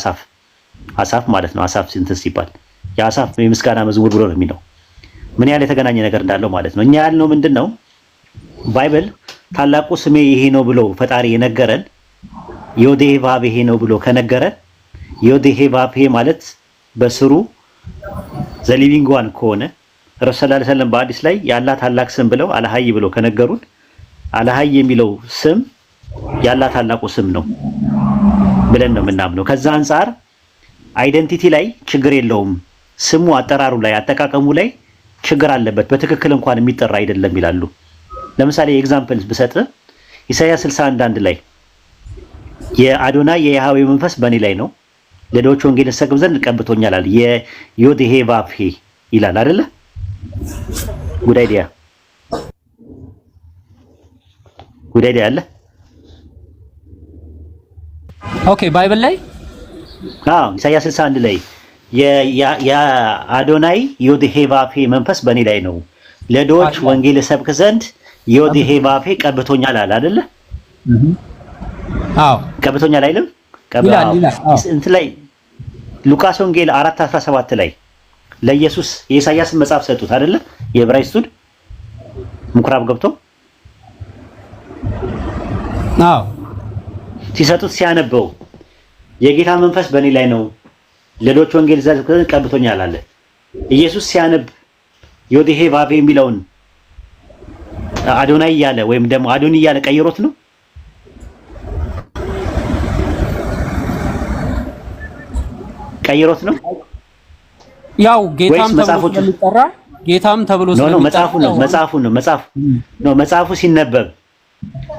አሳፍ ማለት ነው። አሳፍ እንትን ሲባል የአሳፍ የምስጋና መዝሙር ብሎ ነው የሚለው። ምን ያህል የተገናኘ ነገር እንዳለው ማለት ነው። እኛ ያልነው ምንድነው ባይብል ታላቁ ስሜ ይሄ ነው ብሎ ፈጣሪ የነገረን ዮዴሄ ባቤ ነው ብሎ ከነገረን ዮዴሄ ባቤ ማለት በስሩ ዘሊቪንግ ዋን ከሆነ ረሱል ሰለላሁ ዐለይሂ ወሰለም በሐዲስ ላይ ያላ ታላቅ ስም ብለው አልሐይ ብሎ ከነገሩን አልሐይ የሚለው ስም ያላ ታላቁ ስም ነው ብለን ነው የምናምነው። ከዛ አንፃር አይደንቲቲ ላይ ችግር የለውም፣ ስሙ አጠራሩ ላይ አጠቃቀሙ ላይ ችግር አለበት፣ በትክክል እንኳን የሚጠራ አይደለም ይላሉ። ለምሳሌ ኤግዛምፕል ብሰጥ ኢሳይያስ 61:1 ላይ የአዶናይ የያህዌ መንፈስ በእኔ ላይ ነው ለድሆች ወንጌል እሰብክ ዘንድ ቀብቶኛል አለ። የዮድሄ ባፌ ይላል አይደለ? ጉዳይ ዲያ አለ። ኦኬ ባይብል ላይ ኢሳይያስ 61 ላይ የአዶናይ ዮድሄ ባፌ መንፈስ በእኔ ላይ ነው ለድሆች ወንጌል እሰብክ ዘንድ ዮድሄ ባፌ ቀብቶኛል አለ አይደለ? አዎ ቀብቶኛል አይልም? እንትን ላይ ሉቃስ ወንጌል 4:17 ላይ ለኢየሱስ የኢሳይያስን መጽሐፍ ሰጡት አይደለ? የዕብራይስጡን ምኩራብ ገብቶ አዎ ሲሰጡት ሲያነበው የጌታ መንፈስ በእኔ ላይ ነው ለድሆች ወንጌል እሰብክ ዘንድ ቀብቶኛል አለ። ኢየሱስ ሲያነብ ዮድሄ ባፌ የሚለውን አዶናይ እያለ ወይም ደግሞ አዶኒ እያለ ቀይሮት ነው? ቀይሮት ነው? ያው ጌታም ተብሎ ስለሚጠራ ጌታም ተብሎ ስለሚጠራ መጽሐፉ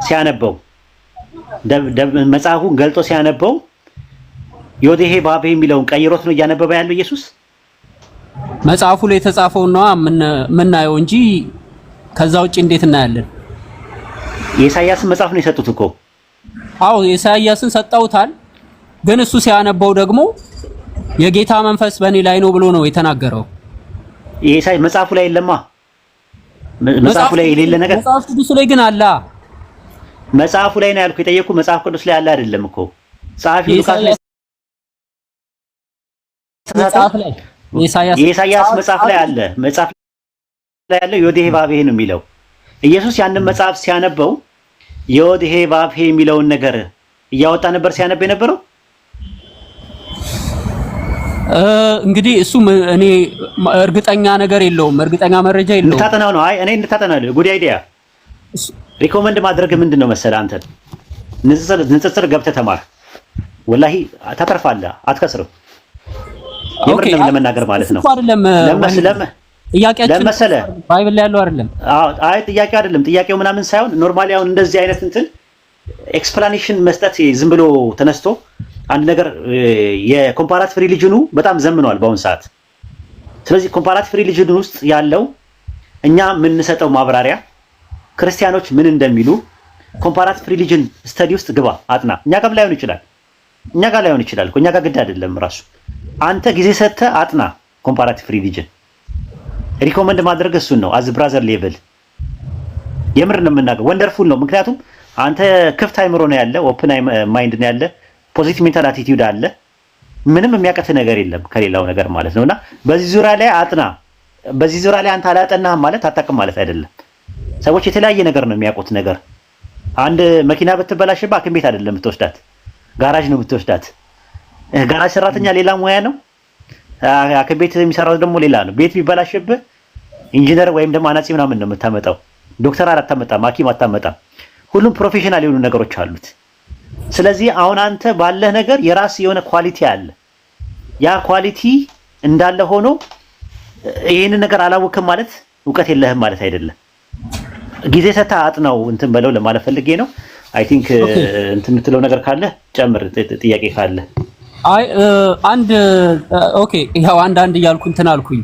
ሲያነበው መጽሐፉን ገልጦ ሲያነበው ዮድሄ ባፌ የሚለውን ቀይሮት ነው እያነበበ ያለው ኢየሱስ? መጽሐፉ ላይ የተጻፈው ነው የምናየው እንጂ ከዛ ውጪ እንዴት እናያለን? የኢሳይያስን መጽሐፍ ነው የሰጡት እኮ። አዎ የኢሳይያስን ሰጠውታል፣ ግን እሱ ሲያነበው ደግሞ የጌታ መንፈስ በእኔ ላይ ነው ብሎ ነው የተናገረው። የኢሳይያስ መጽሐፉ ላይ የለማ። መጽሐፉ ላይ የሌለ ነገር መጽሐፍ ቅዱስ ላይ ግን አለ። መጽሐፉ ላይ ነው ያልኩ። የጠየኩ መጽሐፍ ቅዱስ ላይ አለ አይደለም እኮ። ጸሐፊው ሉቃስ ላይ የኢሳይያስ መጽሐፍ ላይ አለ። መጽሐፍ ላይ ያለው ዮድሄ ባፌ ነው የሚለው። ኢየሱስ ያንን መጽሐፍ ሲያነበው የወድሄ ባፍሄ የሚለውን ነገር እያወጣ ነበር ሲያነብ የነበረው። እንግዲህ እሱ እኔ እርግጠኛ ነገር የለውም፣ እርግጠኛ መረጃ የለውም። እንድታጠናው ነው። አይ እኔ እንድታጠናው ነው። ጉድ አይዲያ ሪኮመንድ ማድረግ ምንድነው መሰለህ፣ አንተ ንጽጽር ገብተህ ተማር። ወላሂ ታተርፋለህ፣ አትከስርም። የምር ለመናገር ማለት ነው። ጥያቄያችን ባይብል ላይ ያለው አይደለም። አይ ጥያቄ አይደለም። ጥያቄው ምናምን ሳይሆን ኖርማሊ አሁን እንደዚህ አይነት እንትን ኤክስፕላኔሽን መስጠት ዝም ብሎ ተነስቶ አንድ ነገር የኮምፓራቲቭ ሪሊጅኑ በጣም ዘምኗል በአሁን ሰዓት። ስለዚህ ኮምፓራቲቭ ሪሊጅን ውስጥ ያለው እኛ የምንሰጠው ማብራሪያ ክርስቲያኖች ምን እንደሚሉ ኮምፓራቲቭ ሪሊጅን ስተዲ ውስጥ ግባ፣ አጥና። እኛ ጋር ላይሆን ይችላል፣ እኛ ጋር ግድ አይደለም። ራሱ አንተ ጊዜ ሰጥተህ አጥና ኮምፓራቲቭ ሪሊጅን። ሪኮመንድ ማድረግ እሱን ነው። አዝ ብራዘር ሌቭል የምር ነው የምናገር። ወንደርፉል ነው። ምክንያቱም አንተ ክፍት አይምሮ ነው ያለ፣ ኦፕን ማይንድ ነው ያለ፣ ፖዚቲቭ ሜንታል አቲቲዩድ አለ። ምንም የሚያቀት ነገር የለም ከሌላው ነገር ማለት ነውና በዚህ ዙሪያ ላይ አጥና። በዚህ ዙሪያ ላይ አንተ አላጠናህም ማለት አታውቅም ማለት አይደለም። ሰዎች የተለያየ ነገር ነው የሚያውቁት ነገር። አንድ መኪና ብትበላሽብህ ሐኪም ቤት አይደለም የምትወስዳት፣ ጋራጅ ነው የምትወስዳት። ጋራጅ ሰራተኛ ሌላ ሙያ ነው፣ ሐኪም ቤት የሚሰራው ደግሞ ሌላ ነው። ቤት ቢበላሽብህ ኢንጂነር ወይም ደግሞ አናጺ ምናምን ነው የምታመጣው። ዶክተር አታመጣም፣ ሐኪም አታመጣም። ሁሉም ፕሮፌሽናል የሆኑ ነገሮች አሉት። ስለዚህ አሁን አንተ ባለህ ነገር የራስ የሆነ ኳሊቲ አለ። ያ ኳሊቲ እንዳለ ሆኖ ይሄንን ነገር አላወቅም ማለት እውቀት የለህም ማለት አይደለም። ጊዜ ሰጥተህ አጥናው እንትን በለው ለማለት ፈልጌ ነው። አይ ቲንክ እንትን የምትለው ነገር ካለ ጨምር፣ ጥያቄ ካለ። አይ አንድ ኦኬ፣ ያው አንድ እያልኩ እንትን አልኩኝ።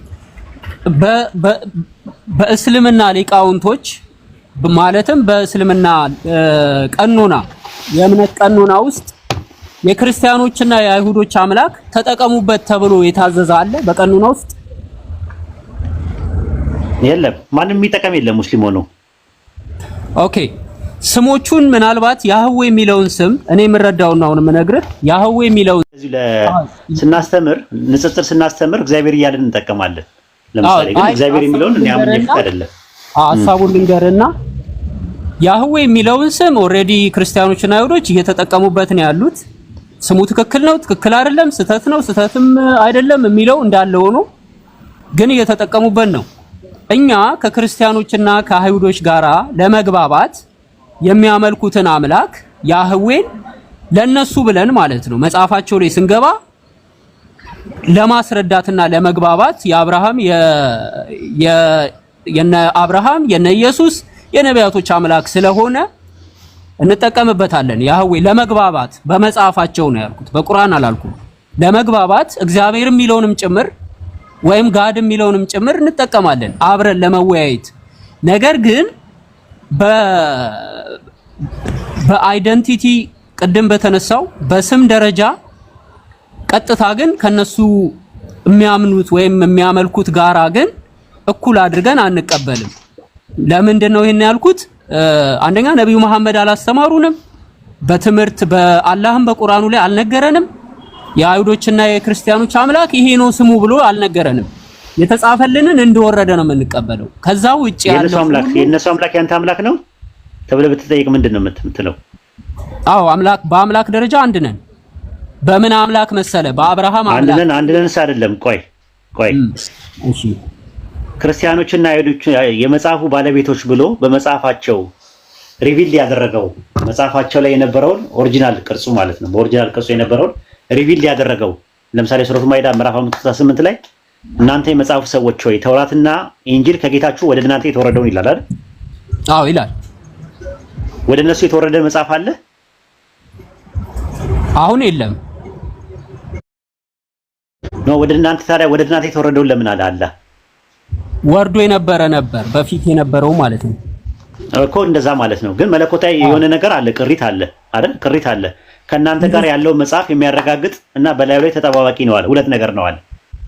በእስልምና ሊቃውንቶች ማለትም በእስልምና ቀኖና የእምነት ቀኖና ውስጥ የክርስቲያኖችና የአይሁዶች አምላክ ተጠቀሙበት ተብሎ የታዘዘ አለ በቀኖና ውስጥ? የለም፣ ማንም የሚጠቀም የለም ሙስሊም ሆኖ። ኦኬ፣ ስሞቹን ምናልባት ያህዌ የሚለውን ስም እኔ የምረዳውና አሁን የምነግርህ ያህዌ የሚለውን ስናስተምር ንጽጽር ስናስተምር እግዚአብሔር እያልን እንጠቀማለን። ለምሳሌ ግን እግዚአብሔር የሚለውን እኔ አምኜ አይደለም። ሐሳቡን ልንገርና ያህዌ የሚለውን ስም ኦሬዲ ክርስቲያኖችና አይሁዶች እየተጠቀሙበት ነው ያሉት። ስሙ ትክክል ነው፣ ትክክል አይደለም፣ ስህተት ነው፣ ስህተትም አይደለም የሚለው እንዳለ ሆኖ ግን እየተጠቀሙበት ነው። እኛ ከክርስቲያኖችና ከአይሁዶች ጋራ ለመግባባት የሚያመልኩትን አምላክ ያህዌን ለነሱ ብለን ማለት ነው መጽሐፋቸው ላይ ስንገባ ለማስረዳትና ለመግባባት የነ አብርሃም የነ ኢየሱስ የነቢያቶች አምላክ ስለሆነ እንጠቀምበታለን። ያህዌ ለመግባባት በመጽሐፋቸው ነው ያልኩት፣ በቁርአን አላልኩም። ለመግባባት እግዚአብሔር የሚለውንም ጭምር ወይም ጋድ የሚለውንም ጭምር እንጠቀማለን አብረን ለመወያየት። ነገር ግን በአይደንቲቲ ቅድም በተነሳው በስም ደረጃ ቀጥታ ግን ከነሱ የሚያምኑት ወይም የሚያመልኩት ጋራ ግን እኩል አድርገን አንቀበልም። ለምንድን ነው ይሄን ያልኩት? አንደኛ ነብዩ መሐመድ አላስተማሩንም፣ በትምህርት በአላህም በቁርአኑ ላይ አልነገረንም። የአይሁዶችና የክርስቲያኖች አምላክ ይሄ ነው ስሙ ብሎ አልነገረንም። የተጻፈልንን እንደወረደ ነው የምንቀበለው። ከዛ ውጪ ያለው የነሱ አምላክ ያንተ አምላክ ነው ተብለህ ብትጠይቅ ምንድን ነው የምትለው? አዎ አምላክ በአምላክ ደረጃ አንድ ነን። በምን አምላክ መሰለ? በአብርሃም አምላክ አንድ ነን አይደለም። ቆይ እሺ፣ ክርስቲያኖችና አይሁዶች የመጽሐፉ ባለቤቶች ብሎ በመጽሐፋቸው ሪቪል ያደረገው መጽሐፋቸው ላይ የነበረውን ኦሪጂናል ቅርጹ ማለት ነው። በኦሪጂናል ቅርጹ የነበረውን ሪቪል ያደረገው ለምሳሌ ሱረቱ ማኢዳ ምዕራፍ 58 ላይ እናንተ የመጽሐፉ ሰዎች ሆይ ተውራትና ኢንጂል ከጌታችሁ ወደ እናንተ የተወረደውን ይላል አይደል? አዎ ይላል። ወደ እነሱ የተወረደ መጽሐፍ አለ? አሁን የለም። ነው ወደ እናንተ ታዲያ ወደ እናንተ የተወረደውን ለምን አለ አላህ? ወርዶ የነበረ ነበር በፊት የነበረው ማለት ነው እኮ እንደዛ ማለት ነው። ግን መለኮታዊ የሆነ ነገር አለ፣ ቅሪት አለ አይደል? ቅሪት አለ ከእናንተ ጋር ያለው መጽሐፍ የሚያረጋግጥ እና በላዩ ላይ ተጠባባቂ ነው አለ። ሁለት ነገር ነው አለ።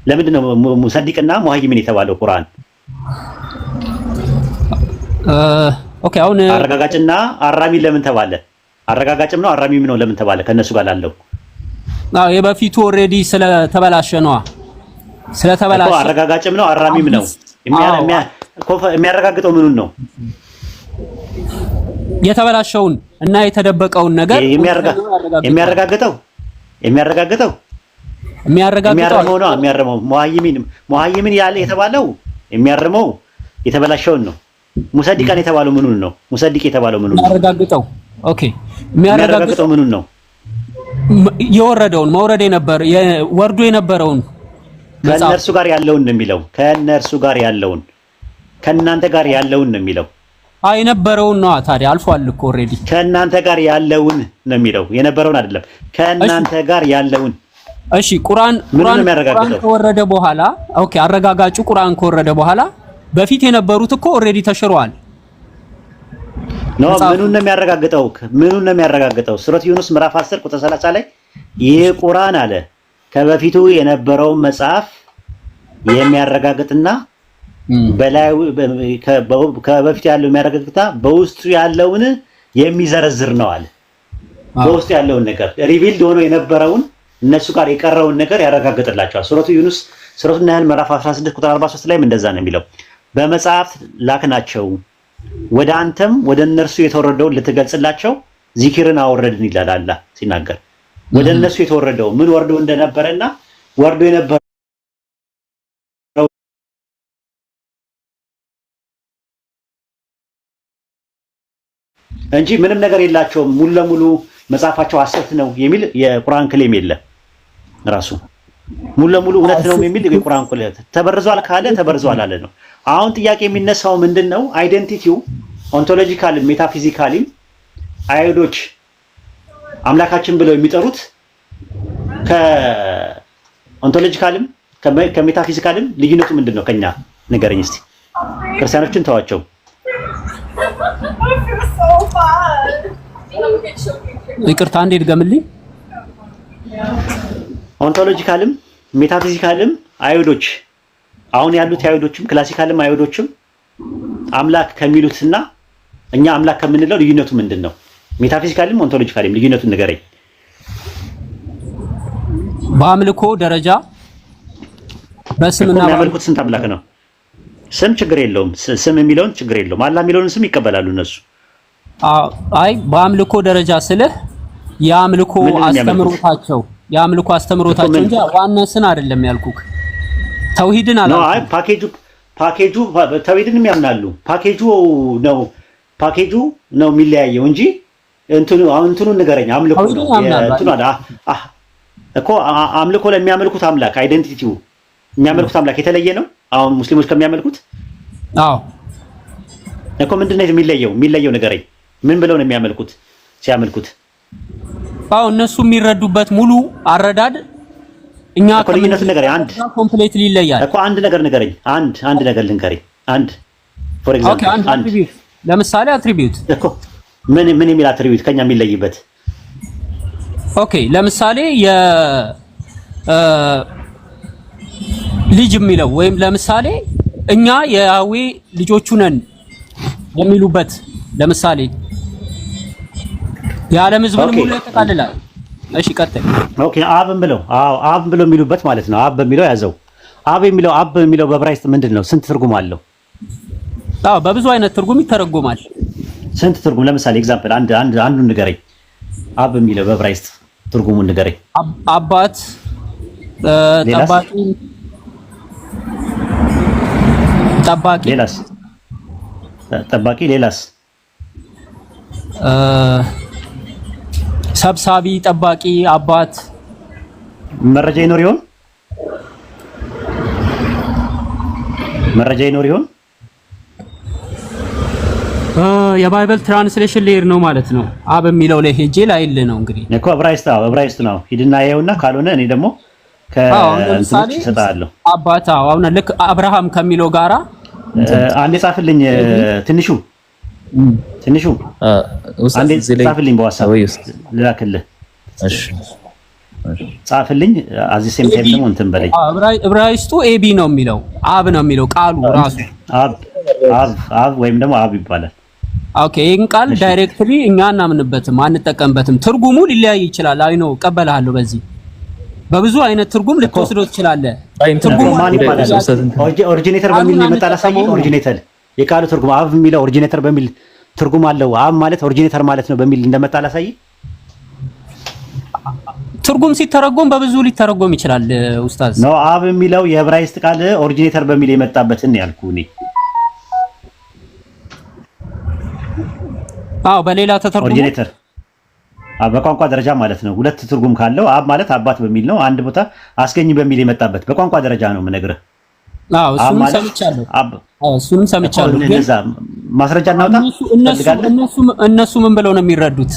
ለምንድን ነው ሙሰዲቅና ሙሃይሚን የተባለው ቁርአን? ኦኬ አሁን አረጋጋጭና አራሚ ለምን ተባለ? አረጋጋጭም ነው አራሚም ነው ለምን ተባለ? ከነሱ ጋር ላለው አዎ የበፊቱ ኦሬዲ ስለተበላሸ ነው። ስለተበላሸ አረጋጋጭም ነው አራሚም ነው። የሚያረጋግጠው ምኑን ነው? የተበላሸውን እና የተደበቀውን ነገር የሚያረጋግጠው ነው። የሚያርመው ሙሀይሚን ያለ የተባለው የሚያርመው የተበላሸውን ነው። ሙሰዲቃን የተባለው ምኑን ነው? ሙሰዲቅ የተባለው ምኑን ነው? የሚያረጋግጠው ኦኬ፣ የሚያረጋግጠው ምኑን ነው? የወረደውን መውረድ ወርዶ የነበረውን ከእነርሱ ጋር ያለውን ነው የሚለው። ከእነርሱ ጋር ያለውን ከእናንተ ጋር ያለውን ነው የሚለው። የነበረውን ነው ታዲያ አልፏል እኮ ኦሬዲ። ከእናንተ ጋር ያለውን ነው የሚለው፣ የነበረውን አይደለም። ከእናንተ ጋር ያለውን። እሺ ቁርአን ከወረደ በኋላ ኦኬ፣ አረጋጋጩ ቁርአን ከወረደ በኋላ በፊት የነበሩት እኮ ኦሬዲ ተሽረዋል። ምኑን ነው የሚያረጋግጠው? ሱረት ዩኑስ ምዕራፍ 10 ቁጥር 30 ላይ ይህ ቁርአን አለ ከበፊቱ የነበረውን መጽሐፍ የሚያረጋግጥና ከበፊት ያለው የሚያረጋግጥና በውስጡ ያለውን የሚዘረዝር ነው አለ። በውስጡ ያለውን ነገር ሪቪልድ ሆኖ የነበረውን እነሱ ጋር የቀረውን ነገር ያረጋግጥላቸዋል። ሱረቱ ዩኑስ ሱረቱ ናህል ምዕራፍ 16 ቁጥር 43 ላይም እንደዛ ነው የሚለው። በመጽሐፍ ላክናቸው ወደ አንተም ወደ እነርሱ የተወረደውን ልትገልጽላቸው ዚክርን አወረድን ይላል አላህ ሲናገር። ወደ እነሱ የተወረደው ምን ወርዶ እንደነበረና ወርዶ የነበረው እንጂ ምንም ነገር የላቸውም ሙሉ ለሙሉ መጽሐፋቸው ሐሰት ነው የሚል የቁርአን ክሌም የለም። ራሱ ሙሉ ለሙሉ እውነት ነው የሚል የቁርአን ክሌም ተበርዟል ካለ ተበርዟል አለ ነው። አሁን ጥያቄ የሚነሳው ምንድነው? አይደንቲቲው ኦንቶሎጂካል ሜታፊዚካሊ አይሁዶች አምላካችን ብለው የሚጠሩት ከኦንቶሎጂካልም ከሜታፊዚካልም ልዩነቱ ምንድነው? ከኛ ንገረኝ እስቲ። ክርስቲያኖችን ተዋቸው። ይቅርታ አንዴ ድገምልኝ። ኦንቶሎጂካልም ሜታፊዚካልም አይሁዶች አሁን ያሉት አይሁዶችም ክላሲካልም አይሁዶችም አምላክ ከሚሉትና እኛ አምላክ ከምንለው ልዩነቱ ምንድነው? ሜታፊዚካልም ኦንቶሎጂካልም ልዩነቱን ንገረኝ። በአምልኮ ደረጃ በስምና የሚያመልኩት ስንት አምላክ ነው? ስም ችግር የለውም። ስም የሚለውን ችግር የለውም። አላህ የሚለውን ስም ይቀበላሉ እነሱ። አይ በአምልኮ ደረጃ ስልህ የአምልኮ አስተምሮታቸው እንጂ ዋናስን አይደለም ያልኩክ። ተውሂድን አላ አይ ፓኬጁ ተውሂድንም ያምናሉ። ፓኬጁ ነው የሚለያየው እንጂ እንትኑ ንገረኝ። አምልኮ ነው እንትኑ አለ እኮ አምልኮ ለሚያመልኩት አምላክ አይደንቲቲው የሚያመልኩት አምላክ የተለየ ነው። አሁን ሙስሊሞች ከሚያመልኩት እኮ ምንድነው የሚለየው ንገረኝ። ምን ብለው ነው የሚያመልኩት ሲያመልኩት? እነሱ የሚረዱበት ሙሉ አረዳድ እኛ ልዩነቱ ንገረኝ። አንድ ኮምፕሊትሊ ይለያል እኮ አንድ ነገር ንገረኝ። አንድ ነገር ልንገረኝ። ፎር ኤግዛምፕል አንድ ለምሳሌ አትሪቢዩት እኮ ምን የሚል አትሪቢዩት ከኛ የሚለይበት? ኦኬ ለምሳሌ ልጅ የሚለው ወይም ለምሳሌ እኛ የያዌ ልጆቹ ነን የሚሉበት ለምሳሌ የዓለም ሕዝብን ሙሉ ያጠቃልላል። እሺ ቀጥል። ኦኬ አብን ብለው የሚሉበት ማለት ነው። አብ በሚለው ያዘው። አብ የሚለው በዕብራይስጥ ምንድነው? ስንት ትርጉም አለው? በብዙ አይነት ትርጉም ይተረጎማል። ስንት ትርጉም? ለምሳሌ ኤግዛምፕል አንዱን ንገረኝ። አብ የሚለው በዕብራይስጥ ትርጉሙን ንገረኝ። አባት፣ ጠባቂ፣ ሌላስ? ሰብሳቢ፣ ጠባቂ፣ አባት። መረጃ ይኖር ይሆን? የባይብል ትራንስሌሽን ሌየር ነው ማለት ነው። አብ የሚለው ላይ ሄጄ ላይል ነው እንግዲህ እኮ ዕብራይስጥ ነው። ሂድና ያየውና ካልሆነ እኔ ደግሞ ከእንትኖች እሰጥሃለሁ። አባት አሁን ልክ አብርሃም ከሚለው ጋራ አንዴ ጻፍልኝ። ትንሹ አንዴ ጻፍልኝ በዋትስአፕ ልላክልህ። እሺ ጻፍልኝ። አዚ ሴም ታይም ደግሞ እንትን በለኝ። ዕብራይስጡ ኤቢ ነው የሚለው አብ ነው የሚለው ቃሉ ራሱ አብ ወይም ደግሞ አብ ይባላል። ኦኬ ይሄን ቃል ዳይሬክትሊ እኛ እናምንበትም አንጠቀምበትም። ትርጉሙ ሊለያይ ይችላል። አይ ነው እቀበልሃለሁ። በዚህ በብዙ አይነት ትርጉም ልትወስደው ትችላለህ። ትርጉሙ ማን ይባላል? ኦሪጂኔተር በሚል የመጣ ላሳየህ። ኦሪጂኔተር የቃሉ ትርጉም አብ የሚለው ኦሪጂኔተር በሚል ትርጉም አለው። አብ ማለት ኦሪጂኔተር ማለት ነው በሚል እንደመጣ ላሳይ። ትርጉም ሲተረጎም በብዙ ሊተረጎም ይችላል ኡስታዝ። ነው አብ የሚለው የዕብራይስጥ ቃል ኦሪጂኔተር በሚል የመጣበትን ያልኩህ እኔ። አዎ በሌላ ተተርጉሞ ኦሪጂኔተር በቋንቋ ደረጃ ማለት ነው። ሁለት ትርጉም ካለው አብ ማለት አባት በሚል ነው። አንድ ቦታ አስገኝ በሚል የመጣበት በቋንቋ ደረጃ ነው የምነግርህ። አዎ እሱንም ሰምቻለሁ። ግን ማስረጃ እናውጣ። እነሱ ምን ብለው ነው የሚረዱት?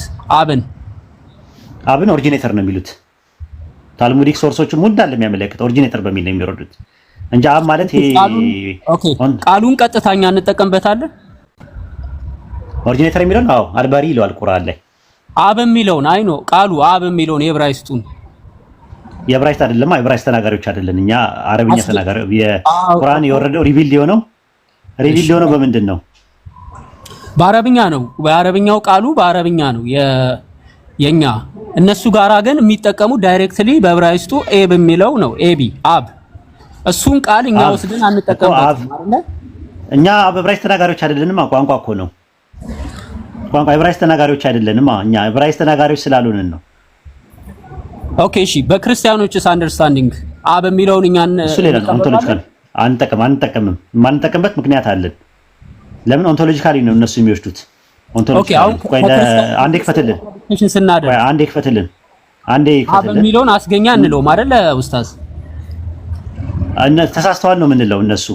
አብን ኦሪጂኔተር ነው የሚሉት። ታልሙዲክ ሶርሶችም እንዳለ የሚያመለክት ኦሪጂኔተር በሚል ነው የሚረዱት እንጂ አብ ማለት ይሄ ቃሉን ቀጥታኛ እንጠቀምበታለን። ኦሪጂኔተር የሚለውን አዎ አልባሪ ይለዋል ቁርአን ላይ። አብ የሚለውን አይ ነው ቃሉ አብ የሚለውን የዕብራይስጡን የዕብራይስጥ አይደለም። ዕብራይስጥ ተናጋሪዎች አይደለን እኛ አረብኛ ተናጋሪ። የቁርአን የወረደው ሪቪል የሆነው በምንድን ነው? በአረብኛ ነው። በአረብኛው ቃሉ በአረብኛ ነው የኛ። እነሱ ጋራ ግን የሚጠቀሙ ዳይሬክትሊ በዕብራይስጡ ኤብ የሚለው ነው። ኤቢ አብ እሱን ቃል እኛ ወስደን አንጠቀምበትም አይደል? እኛ በዕብራይስጥ ተናጋሪዎች አይደለንም። ቋንቋ እኮ ነው ቋንቋ። ዕብራይስጥ ተናጋሪዎች አይደለንም እኛ ዕብራይስጥ ተናጋሪዎች ስላልሆንን ነው። ኦኬ እሺ። በክርስቲያኖችስ አንደርስታንዲንግ አብ የሚለውን እኛን እሱ ሌላ ነው። ኦንቶሎጂካል አንጠቀምም። ማንጠቀምበት ምክንያት አለን። ለምን? ኦንቶሎጂካሊ ነው እነሱ የሚወስዱት። ኦንቶሎጂካሊ አንዴ ክፈትልን። አብ የሚለውን አስገኛ እንለውም አይደለ ኡስታዝ? ተሳስተዋል ነው የምንለው። እነሱ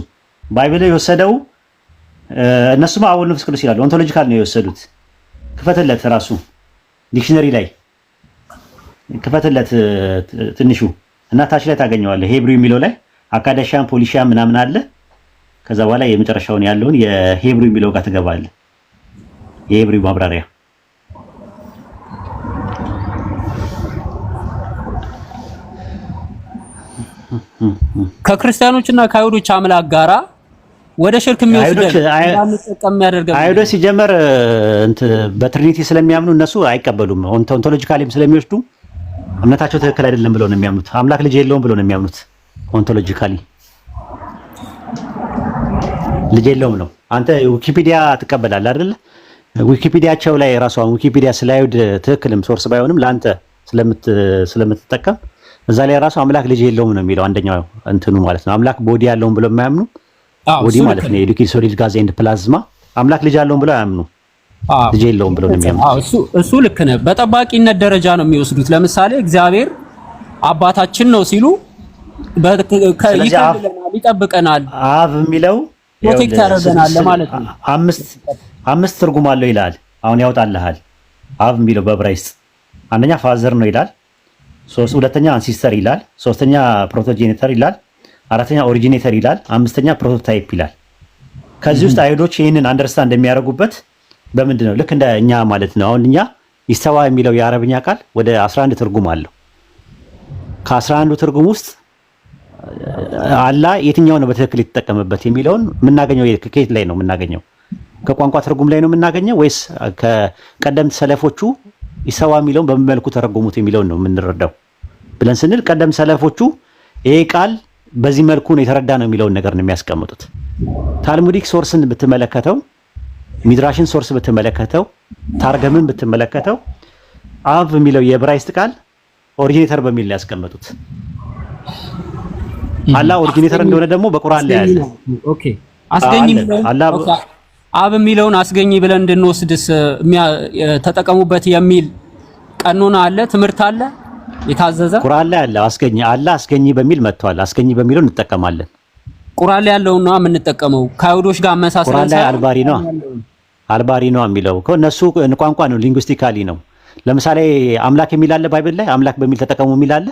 ባይብል የወሰደው እነሱማ አብ ወልድ መንፈስ ቅዱስ ይላሉ። ኦንቶሎጂካል ነው የወሰዱት። ክፈትለት ራሱ ዲክሽነሪ ላይ ክፈትለት ትንሹ እና ታች ላይ ታገኘዋለህ። ሄብሪው የሚለው ላይ አካዳሻን ፖሊሻን ምናምን አለ። ከዛ በኋላ የመጨረሻውን ያለውን የሄብሪው የሚለው ጋር ትገባለህ። የሄብሪው ማብራሪያ ከክርስቲያኖችና ከአይሁዶች አምላክ ጋራ ወደ ሽርክ የሚወስደን አይሁዶች ሲጀመር በትሪኒቲ ስለሚያምኑ እነሱ አይቀበሉም። ኦንቶሎጂካሊም ስለሚወስዱ እምነታቸው ትክክል አይደለም ብለው ነው የሚያምኑት። አምላክ ልጅ የለውም ብለው ነው የሚያምኑት። ኦንቶሎጂካሊ ልጅ የለውም ነው። አንተ ዊኪፒዲያ ትቀበላለህ አይደል? ዊኪፒዲያቸው ላይ ራሷን ዊኪፒዲያ ስለ አይሁድ ትክክልም ሶርስ ባይሆንም ለአንተ ስለምትጠቀም እዛ ላይ ራሱ አምላክ ልጅ የለውም ነው የሚለው። አንደኛው እንትኑ ማለት ነው። አምላክ ቦዲ ያለውም ብለው የማያምኑ ቦዲ ማለት ነው የሊኩዊድ ሶሊድ ጋዝ ኤንድ ፕላዝማ። አምላክ ልጅ ያለውም ብለው አያምኑ። ልጅ የለውም ብለው ነው የሚያምኑት። እሱ ልክ ነህ። በጠባቂነት ደረጃ ነው የሚወስዱት። ለምሳሌ እግዚአብሔር አባታችን ነው ሲሉ ይጠብቀናል፣ አብ የሚለው ፕሮቴክት ያደርገናል ለማለት ነው። አምስት ትርጉም አለው ይላል። አሁን ያወጣልሃል። አብ የሚለው በዕብራይስጥ አንደኛ ፋዘር ነው ይላል። ሁለተኛ አንሲስተር ይላል። ሶስተኛ ፕሮቶጄኔተር ይላል። አራተኛ ኦሪጂኔተር ይላል። አምስተኛ ፕሮቶታይፕ ይላል። ከዚህ ውስጥ አይሁዶች ይህንን አንደርስታንድ እንደሚያደርጉበት በምንድን ነው? ልክ እንደ እኛ ማለት ነው። አሁን እኛ ይስተዋ የሚለው የአረብኛ ቃል ወደ 11 ትርጉም አለው። ከ11ዱ ትርጉም ውስጥ አላህ የትኛው ነው በትክክል የተጠቀመበት የሚለውን የምናገኘው ከየት ላይ ነው የምናገኘው? ከቋንቋ ትርጉም ላይ ነው የምናገኘው ወይስ ከቀደምት ሰለፎቹ ይስተዋ የሚለውን በምን መልኩ ተረጎሙት የሚለውን ነው የምንረዳው ብለን ስንል ቀደምት ሰለፎቹ ይሄ ቃል በዚህ መልኩ ነው የተረዳ ነው የሚለውን ነገር ነው የሚያስቀምጡት። ታልሙዲክ ሶርስን ብትመለከተው፣ ሚድራሽን ሶርስ ብትመለከተው፣ ታርገምን ብትመለከተው አብ የሚለው የዕብራይስጥ ቃል ኦሪጂኔተር በሚል ነው ያስቀመጡት። አላህ ኦሪጂኔተር እንደሆነ ደግሞ በቁርአን ላይ ያለ። ኦኬ አስገኝ አብ የሚለውን አስገኝ ብለን እንድንወስድስ ተጠቀሙበት የሚል ቀኖና አለ፣ ትምህርት አለ የታዘዘ ቁርአን ላይ አለ። አስገኝ በሚል መጥቷል። አስገኝ በሚለው እንጠቀማለን። ቁርአን ላይ ያለው ነው የምንጠቀመው። ከአይሁዶች ጋር አመሳሰለን። ቁርአን ላይ አልባሪ ነው የሚለው እነሱ ቋንቋ ነው፣ ሊንጉስቲካሊ ነው። ለምሳሌ አምላክ የሚል አለ ባይብል ላይ። አምላክ በሚል ተጠቀሙ የሚል አለ።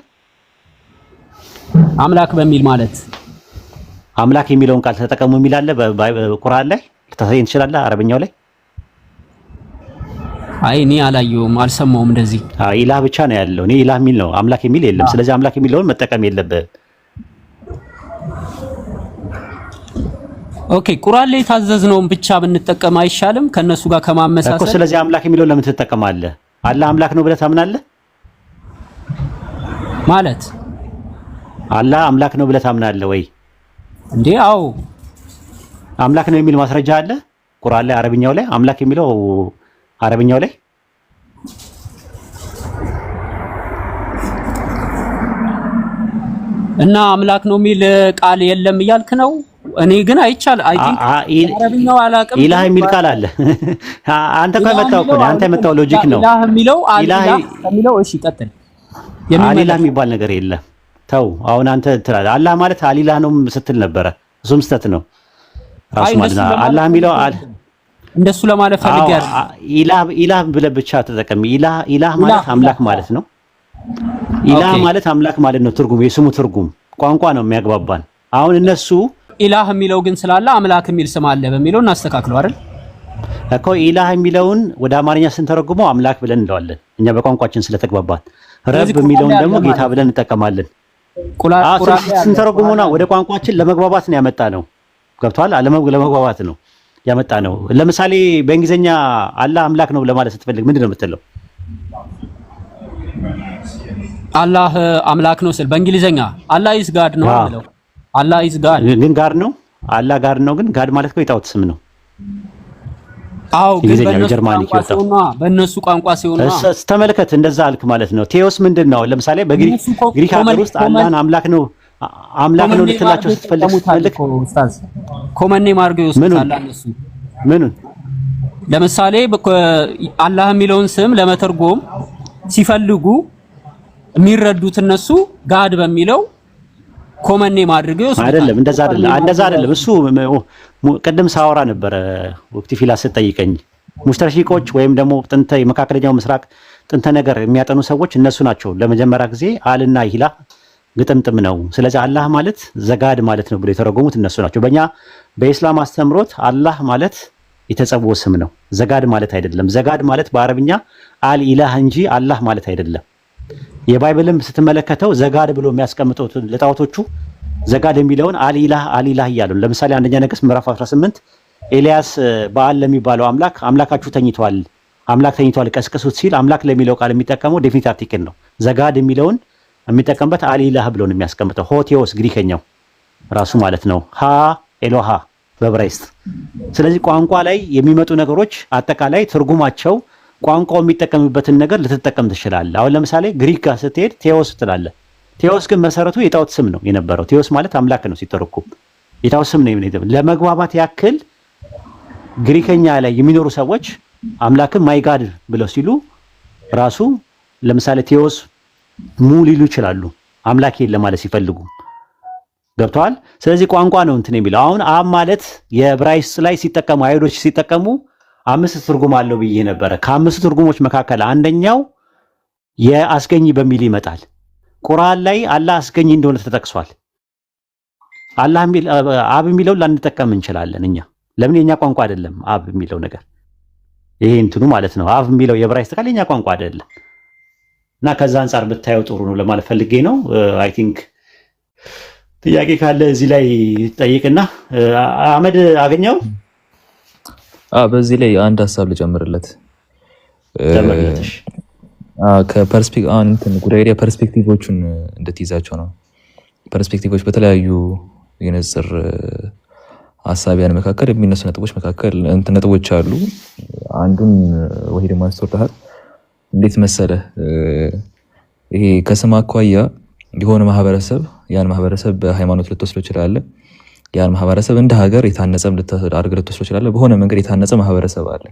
አምላክ በሚል ማለት አምላክ የሚለውን ቃል ተጠቀሙ የሚል አለ በቁርአን ላይ። ልታሳየን ትችላለህ? አረበኛው ላይ አይ እኔ አላየሁም፣ አልሰማሁም እንደዚህ። ኢላህ ብቻ ነው ያለው። እኔ ኢላህ የሚል ነው፣ አምላክ የሚል የለም። ስለዚህ አምላክ የሚለውን መጠቀም የለብህም። ኦኬ ቁርአን ላይ የታዘዝነውን ብቻ ብንጠቀም አይሻልም ከነሱ ጋር ከማመሳሰል እኮ? ስለዚህ አምላክ የሚለውን ለምን ትጠቀማለህ? አላህ አምላክ ነው ብለህ ታምናለህ ማለት? አላህ አምላክ ነው ብለህ ታምናለህ ወይ እንዴ? አዎ አምላክ ነው የሚል ማስረጃ አለ? ቁርአን ላይ አረብኛው ላይ አምላክ የሚለው አረብኛው ላይ እና አምላክ ነው የሚል ቃል የለም እያልክ ነው? እኔ ግን አይቻል አይ ቲንክ አረብኛው አላቅም ኢላህ የሚል ቃል አለ። አንተ ከመጣው እኮ አንተ የመጣው ሎጂክ ነው። ኢላህ የሚለው ኢላህ የሚለው እሺ ቀጥል። አሊላህ የሚባል ነገር የለም። ተው አሁን አንተ ትላለህ አላህ ማለት አሊላህ ነው ስትል ነበረ። እሱም ስተት ነው ራሱ ማለት ነው። አላህ የሚለው እንደሱ ለማለት ፈልጌያለሁ። ኢላህ ብለህ ብቻ ተጠቀም። ኢላህ ማለት አምላክ ማለት ነው። ኢላህ ማለት አምላክ ማለት ነው። ትርጉም የስሙ ትርጉም ቋንቋ ነው የሚያግባባን። አሁን እነሱ ኢላህ የሚለው ግን ስላለ አምላክ የሚል ስም አለ በሚለው እናስተካክለው አይደል እኮ። ኢላህ የሚለውን ወደ አማርኛ ስንተረጉመው አምላክ ብለን እንለዋለን እኛ በቋንቋችን ስለተግባባን። ረብ የሚለውን ደግሞ ጌታ ብለን እንጠቀማለን። ስንተረጉመውና ወደ ቋንቋችን ለመግባባት ነው ያመጣ ነው። ገብቷል? ለመግባባት ነው ያመጣ ነው። ለምሳሌ በእንግሊዝኛ አላህ አምላክ ነው ለማለት ስትፈልግ ምንድን ነው የምትለው? አላህ አምላክ ነው ስል በእንግሊዘኛ አላህ ኢዝ ጋድ ነው ማለት አላህ ኢዝ ጋድ ግን ጋድ ነው። አላህ ጋድ ነው ግን ጋድ ማለት ነው የጣዖት ስም ነው። አዎ ግን በእነሱ ቋንቋ ሲሆን ተመልከት፣ እንደዛ አልክ ማለት ነው። ቴዎስ ምንድን ነው? ለምሳሌ በግሪክ ሀገር ውስጥ አላህን አምላክ ነው ልትላቸው ስትፈልግ ኡስታዝ ኮመኔ ማርገው ይወስዳል። እነሱ ምኑን ለምሳሌ አላህ የሚለውን ስም ለመተርጎም ሲፈልጉ የሚረዱት እነሱ ጋድ በሚለው ኮመኔ ማድረገው ይወስዳል። አይደለም፣ እንደዛ አይደለም። እሱ ቅድም ሳወራ ነበረ ወቅት ፊላ ስትጠይቀኝ ሙስተርሺቆች ወይም ደግሞ ጥንተ የመካከለኛው ምስራቅ ጥንተ ነገር የሚያጠኑ ሰዎች እነሱ ናቸው ለመጀመሪያ ጊዜ አልና ኢላ ግጥምጥም ነው። ስለዚህ አላህ ማለት ዘጋድ ማለት ነው ብሎ የተረጎሙት እነሱ ናቸው። በእኛ በኢስላም አስተምሮት አላህ ማለት የተጸውዖ ስም ነው፣ ዘጋድ ማለት አይደለም። ዘጋድ ማለት በአረብኛ አልኢላህ እንጂ አላህ ማለት አይደለም። የባይብልም ስትመለከተው ዘጋድ ብሎ የሚያስቀምጡት ለጣዖቶቹ ዘጋድ የሚለውን አልኢላህ እያሉ ለምሳሌ አንደኛ ነገሥት ምዕራፍ 18 ኤልያስ በዓል ለሚባለው አምላካችሁ ተኝቷል፣ አምላክ ተኝቷል ቀስቅሱት ሲል አምላክ ለሚለው ቃል የሚጠቀመው ዴፊኒት አርቲክል ነው። ዘጋድ የሚለውን የሚጠቀምበት አልኢላህ ብሎ ነው የሚያስቀምጠው። ሆቴዎስ ግሪከኛው ራሱ ማለት ነው። ሃ ኤሎሃ በዕብራይስጥ። ስለዚህ ቋንቋ ላይ የሚመጡ ነገሮች አጠቃላይ ትርጉማቸው ቋንቋው የሚጠቀምበትን ነገር ልትጠቀም ትችላለህ። አሁን ለምሳሌ ግሪክ ጋር ስትሄድ ቴዎስ ትላለህ። ቴዎስ ግን መሰረቱ የጣዖት ስም ነው የነበረው። ቴዎስ ማለት አምላክ ነው ሲተረጎም፣ የጣዖት ስም ነው። ለመግባባት ያክል ግሪከኛ ላይ የሚኖሩ ሰዎች አምላክን ማይጋድ ብለው ሲሉ ራሱ ለምሳሌ ቴዎስ ሙ ሊሉ ይችላሉ፣ አምላክ የለም ማለት ሲፈልጉ። ገብተዋል? ስለዚህ ቋንቋ ነው እንትን የሚለው። አሁን አብ ማለት የዕብራይስጥ ላይ ሲጠቀሙ አይሁዶች ሲጠቀሙ 5 ትርጉም አለው ብዬ ነበረ። ከ5 ትርጉሞች መካከል አንደኛው የአስገኝ በሚል ይመጣል። ቁርአን ላይ አላህ አስገኝ እንደሆነ ተጠቅሷል። አላህ አብ የሚለውን ላንጠቀም እንችላለን እኛ። ለምን? የኛ ቋንቋ አይደለም አብ የሚለው ነገር። ይሄ እንትኑ ማለት ነው። አብ የሚለው የዕብራይስጥ ቃል የኛ ቋንቋ አይደለም እና ከዛ አንፃር ብታየው ጥሩ ነው ለማለት ፈልጌ ነው። አይ ቲንክ ጥያቄ ካለ እዚህ ላይ ጠይቅና አህመድ አገኘው። በዚህ ላይ አንድ ሀሳብ ልጨምርለት። ጉዳይ ፐርስፔክቲቮቹን እንድትይዛቸው ነው። ፐርስፔክቲቮች በተለያዩ የንጽር ሀሳቢያን መካከል የሚነሱ ነጥቦች አሉ። አንዱን ወሂድ ማስተውልሃል። እንዴት መሰለ ይሄ ከስም አኳያ የሆነ ማህበረሰብ ያን ማህበረሰብ በሃይማኖት ልትወስደው ይችላል። ያን ማህበረሰብ እንደ ሀገር የታነጸም ልትወስደው ይችላል። በሆነ መንገድ የታነጸ ማህበረሰብ አለ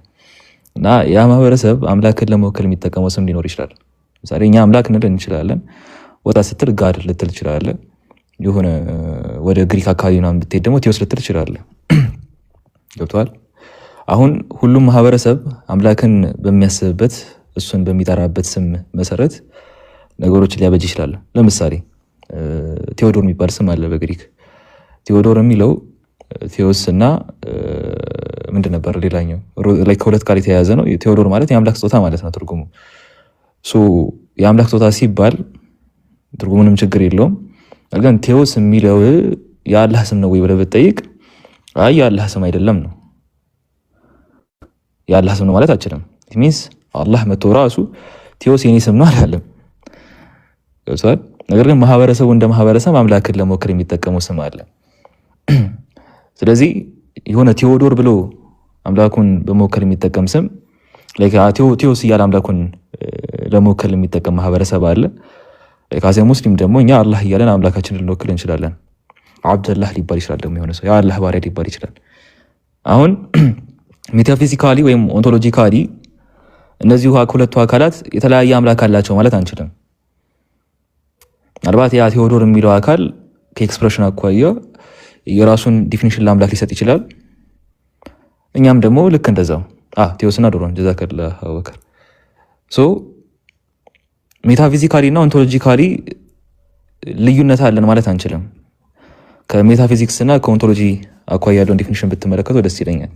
እና ያ ማህበረሰብ አምላክን ለመወከል የሚጠቀመው ስም ሊኖር ይችላል። ለምሳሌ እኛ አምላክ እንልን እንችላለን። ወጣ ስትል ጋድ ልትል ትችላለህ። የሆነ ወደ ግሪክ አካባቢ ምናምን ብትሄድ ደግሞ ቴዎስ ልትል ትችላለህ። ገብቶሃል? አሁን ሁሉም ማህበረሰብ አምላክን በሚያስብበት እሱን በሚጠራበት ስም መሰረት ነገሮችን ሊያበጅ ይችላል። ለምሳሌ ቴዎዶር የሚባል ስም አለ በግሪክ። ቴዎዶር የሚለው ቴዎስ እና ምንድን ነበር ሌላኛው ከሁለት ቃል የተያያዘ ነው። ቴዎዶር ማለት የአምላክ ስጦታ ማለት ነው ትርጉሙ። የአምላክ ስጦታ ሲባል ትርጉሙ ምንም ችግር የለውም። ግን ቴዎስ የሚለው የአላህ ስም ነው ወይ ብለህ ብትጠይቅ አይ የአላህ ስም አይደለም ነው። የአላህ ስም ነው ማለት አችልም። ሚንስ አላህ መጥቶ ራሱ ቴዎስ የኔ ስም ነው አላለም። ነገር ግን ማህበረሰቡ እንደ ማህበረሰብ አምላክን ለመወከል የሚጠቀመው ስም አለ። ስለዚህ የሆነ ቴዎዶር ብሎ አምላኩን በመወከል የሚጠቀም ስም ቴዎስ እያለ አምላኩን ለመወከል የሚጠቀም ማህበረሰብ አለ። ካሴ ሙስሊም ደግሞ እኛ አላህ እያለን አምላካችንን ልንወክል እንችላለን። አብደላህ ሊባል ይችላል። ደግሞ የሆነ ሰው የአላህ ባሪያ ሊባል ይችላል። አሁን ሜታፊዚካሊ ወይም ኦንቶሎጂካሊ እነዚህ ሁለቱ አካላት የተለያየ አምላክ አላቸው ማለት አንችልም። ምናልባት ያ ቴዎዶር የሚለው አካል ከኤክስፕሬሽን አኳያ የራሱን ዲፊኒሽን ለአምላክ ሊሰጥ ይችላል። እኛም ደግሞ ልክ እንደዛው ቴዎስና ዶሮን ጀዛከላህ አቡበከር ሜታፊዚካሊ እና ኦንቶሎጂካሊ ልዩነት አለን ማለት አንችልም። ከሜታፊዚክስ እና ከኦንቶሎጂ አኳያ ያለውን ዲፊኒሽን ብትመለከቱ ደስ ይለኛል።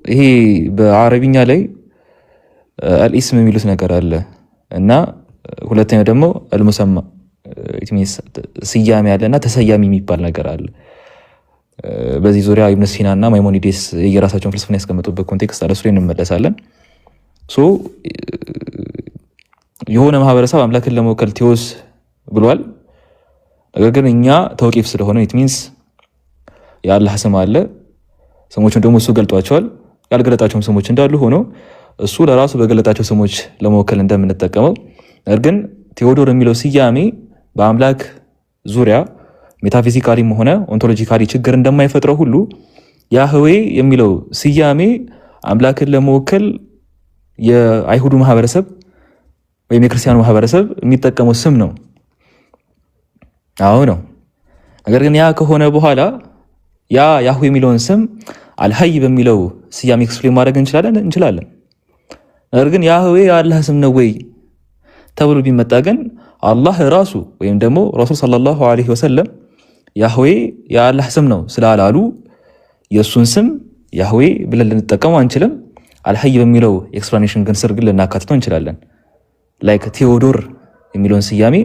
ይሄ በአረብኛ ላይ አልኢስም የሚሉት ነገር አለ እና ሁለተኛው ደግሞ አልሙሰማ ስያሜ ያለና ተሰያሚ የሚባል ነገር አለ። በዚህ ዙሪያ ኢብኑ ሲና እና ማይሞኒዴስ የራሳቸውን ፍልስፍና ያስቀመጡበት ኮንቴክስት አለ። እሱ ላይ እንመለሳለን። የሆነ ማህበረሰብ አምላክን ለመወከል ቴዎስ ብሏል። ነገር ግን እኛ ተውቂፍ ስለሆነ ኢት ሚንስ የአላህ ስም አለ፣ ስሞቹን ደግሞ እሱ ገልጧቸዋል። ያልገለጣቸውም ስሞች እንዳሉ ሆኖ እሱ ለራሱ በገለጣቸው ስሞች ለመወከል እንደምንጠቀመው፣ ነገር ግን ቴዎዶር የሚለው ስያሜ በአምላክ ዙሪያ ሜታፊዚካሊም ሆነ ኦንቶሎጂካሊ ችግር እንደማይፈጥረው ሁሉ ያህዌ የሚለው ስያሜ አምላክን ለመወከል የአይሁዱ ማህበረሰብ ወይም የክርስቲያኑ ማህበረሰብ የሚጠቀመው ስም ነው። ነው። ነገር ግን ያ ከሆነ በኋላ ያ ያህዌ የሚለውን ስም አልሀይ በሚለው ስያሜ ኤክስፕሌን ማድረግ እንችላለን። ነገር ግን ያህዌ የአላህ ስም ነው ወይ ተብሎ ቢመጣ ግን አላህ ራሱ ወይም ደግሞ ረሱል ሰለላሁ ዐለይሂ ወሰለም ያህዌ የአላህ ስም ነው ስላላሉ የእሱን ስም ያህዌ ብለን ልንጠቀመው አንችልም። አልሀይ በሚለው ኤክስፕላኔሽን ግን ስር ግን ልናካትተው እንችላለን። ላይክ ቴዎዶር የሚለውን ስያሜ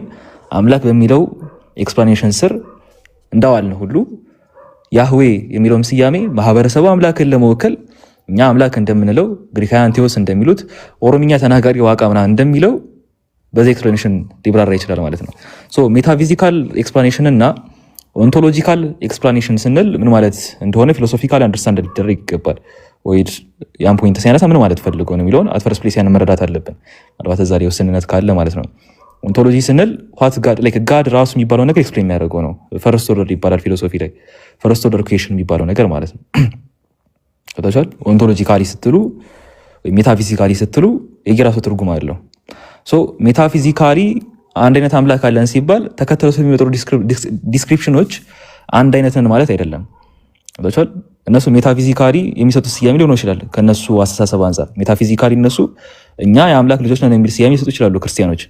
አምላክ በሚለው ኤክስፕላኔሽን ስር እንዳዋልን ሁሉ ያህዌ የሚለውን ስያሜ ማህበረሰቡ አምላክን ለመወከል እኛ አምላክ እንደምንለው፣ ግሪካውያን ቴዎስ እንደሚሉት፣ ኦሮምኛ ተናጋሪ ዋቃ ምናምን እንደሚለው በዚህ ኤክስፕላኔሽን ሊብራራ ይችላል ማለት ነው። ሜታፊዚካል ኤክስፕላኔሽን እና ኦንቶሎጂካል ኤክስፕላኔሽን ስንል ምን ማለት እንደሆነ ፊሎሶፊካል አንደርስታንድ ሊደረግ ይገባል። ወይ ያን ፖይንት ሲያነሳ ምን ማለት ፈልገው ነው የሚለውን አት ፈርስት ፕሌስ ያን መረዳት አለብን። ምናልባት እዛ ላይ ውስንነት ካለ ማለት ነው። ኦንቶሎጂ ስንል ዋት ጋድ ላይክ ጋድ ራሱ የሚባለው ነገር ኤክስፕሌን የሚያደርገው ነው። ፈርስት ኦርደር ይባላል ፊሎሶፊ ላይ ፈርስት ኦርደር ኩዌሽን የሚባለው ነገር ማለት ነው። ከተቻለ ኦንቶሎጂካሊ ስትሉ ወይ ሜታፊዚካሊ ስትሉ የየራሱ ትርጉም አለው። ሜታፊዚካሊ አንድ አይነት አምላክ አለን ሲባል ተከተለው የሚመጡ ዲስክሪፕሽኖች አንድ አይነት ነን ማለት አይደለም። ከተቻለ እነሱ ሜታፊዚካሊ የሚሰጡት ስያሜ ሊሆን ይችላል። ከነሱ አስተሳሰብ አንፃር ሜታፊዚካሊ እነሱ እኛ የአምላክ ልጆች ነን የሚል ስያሜ ሊሰጡ ይችላሉ ክርስቲያኖች።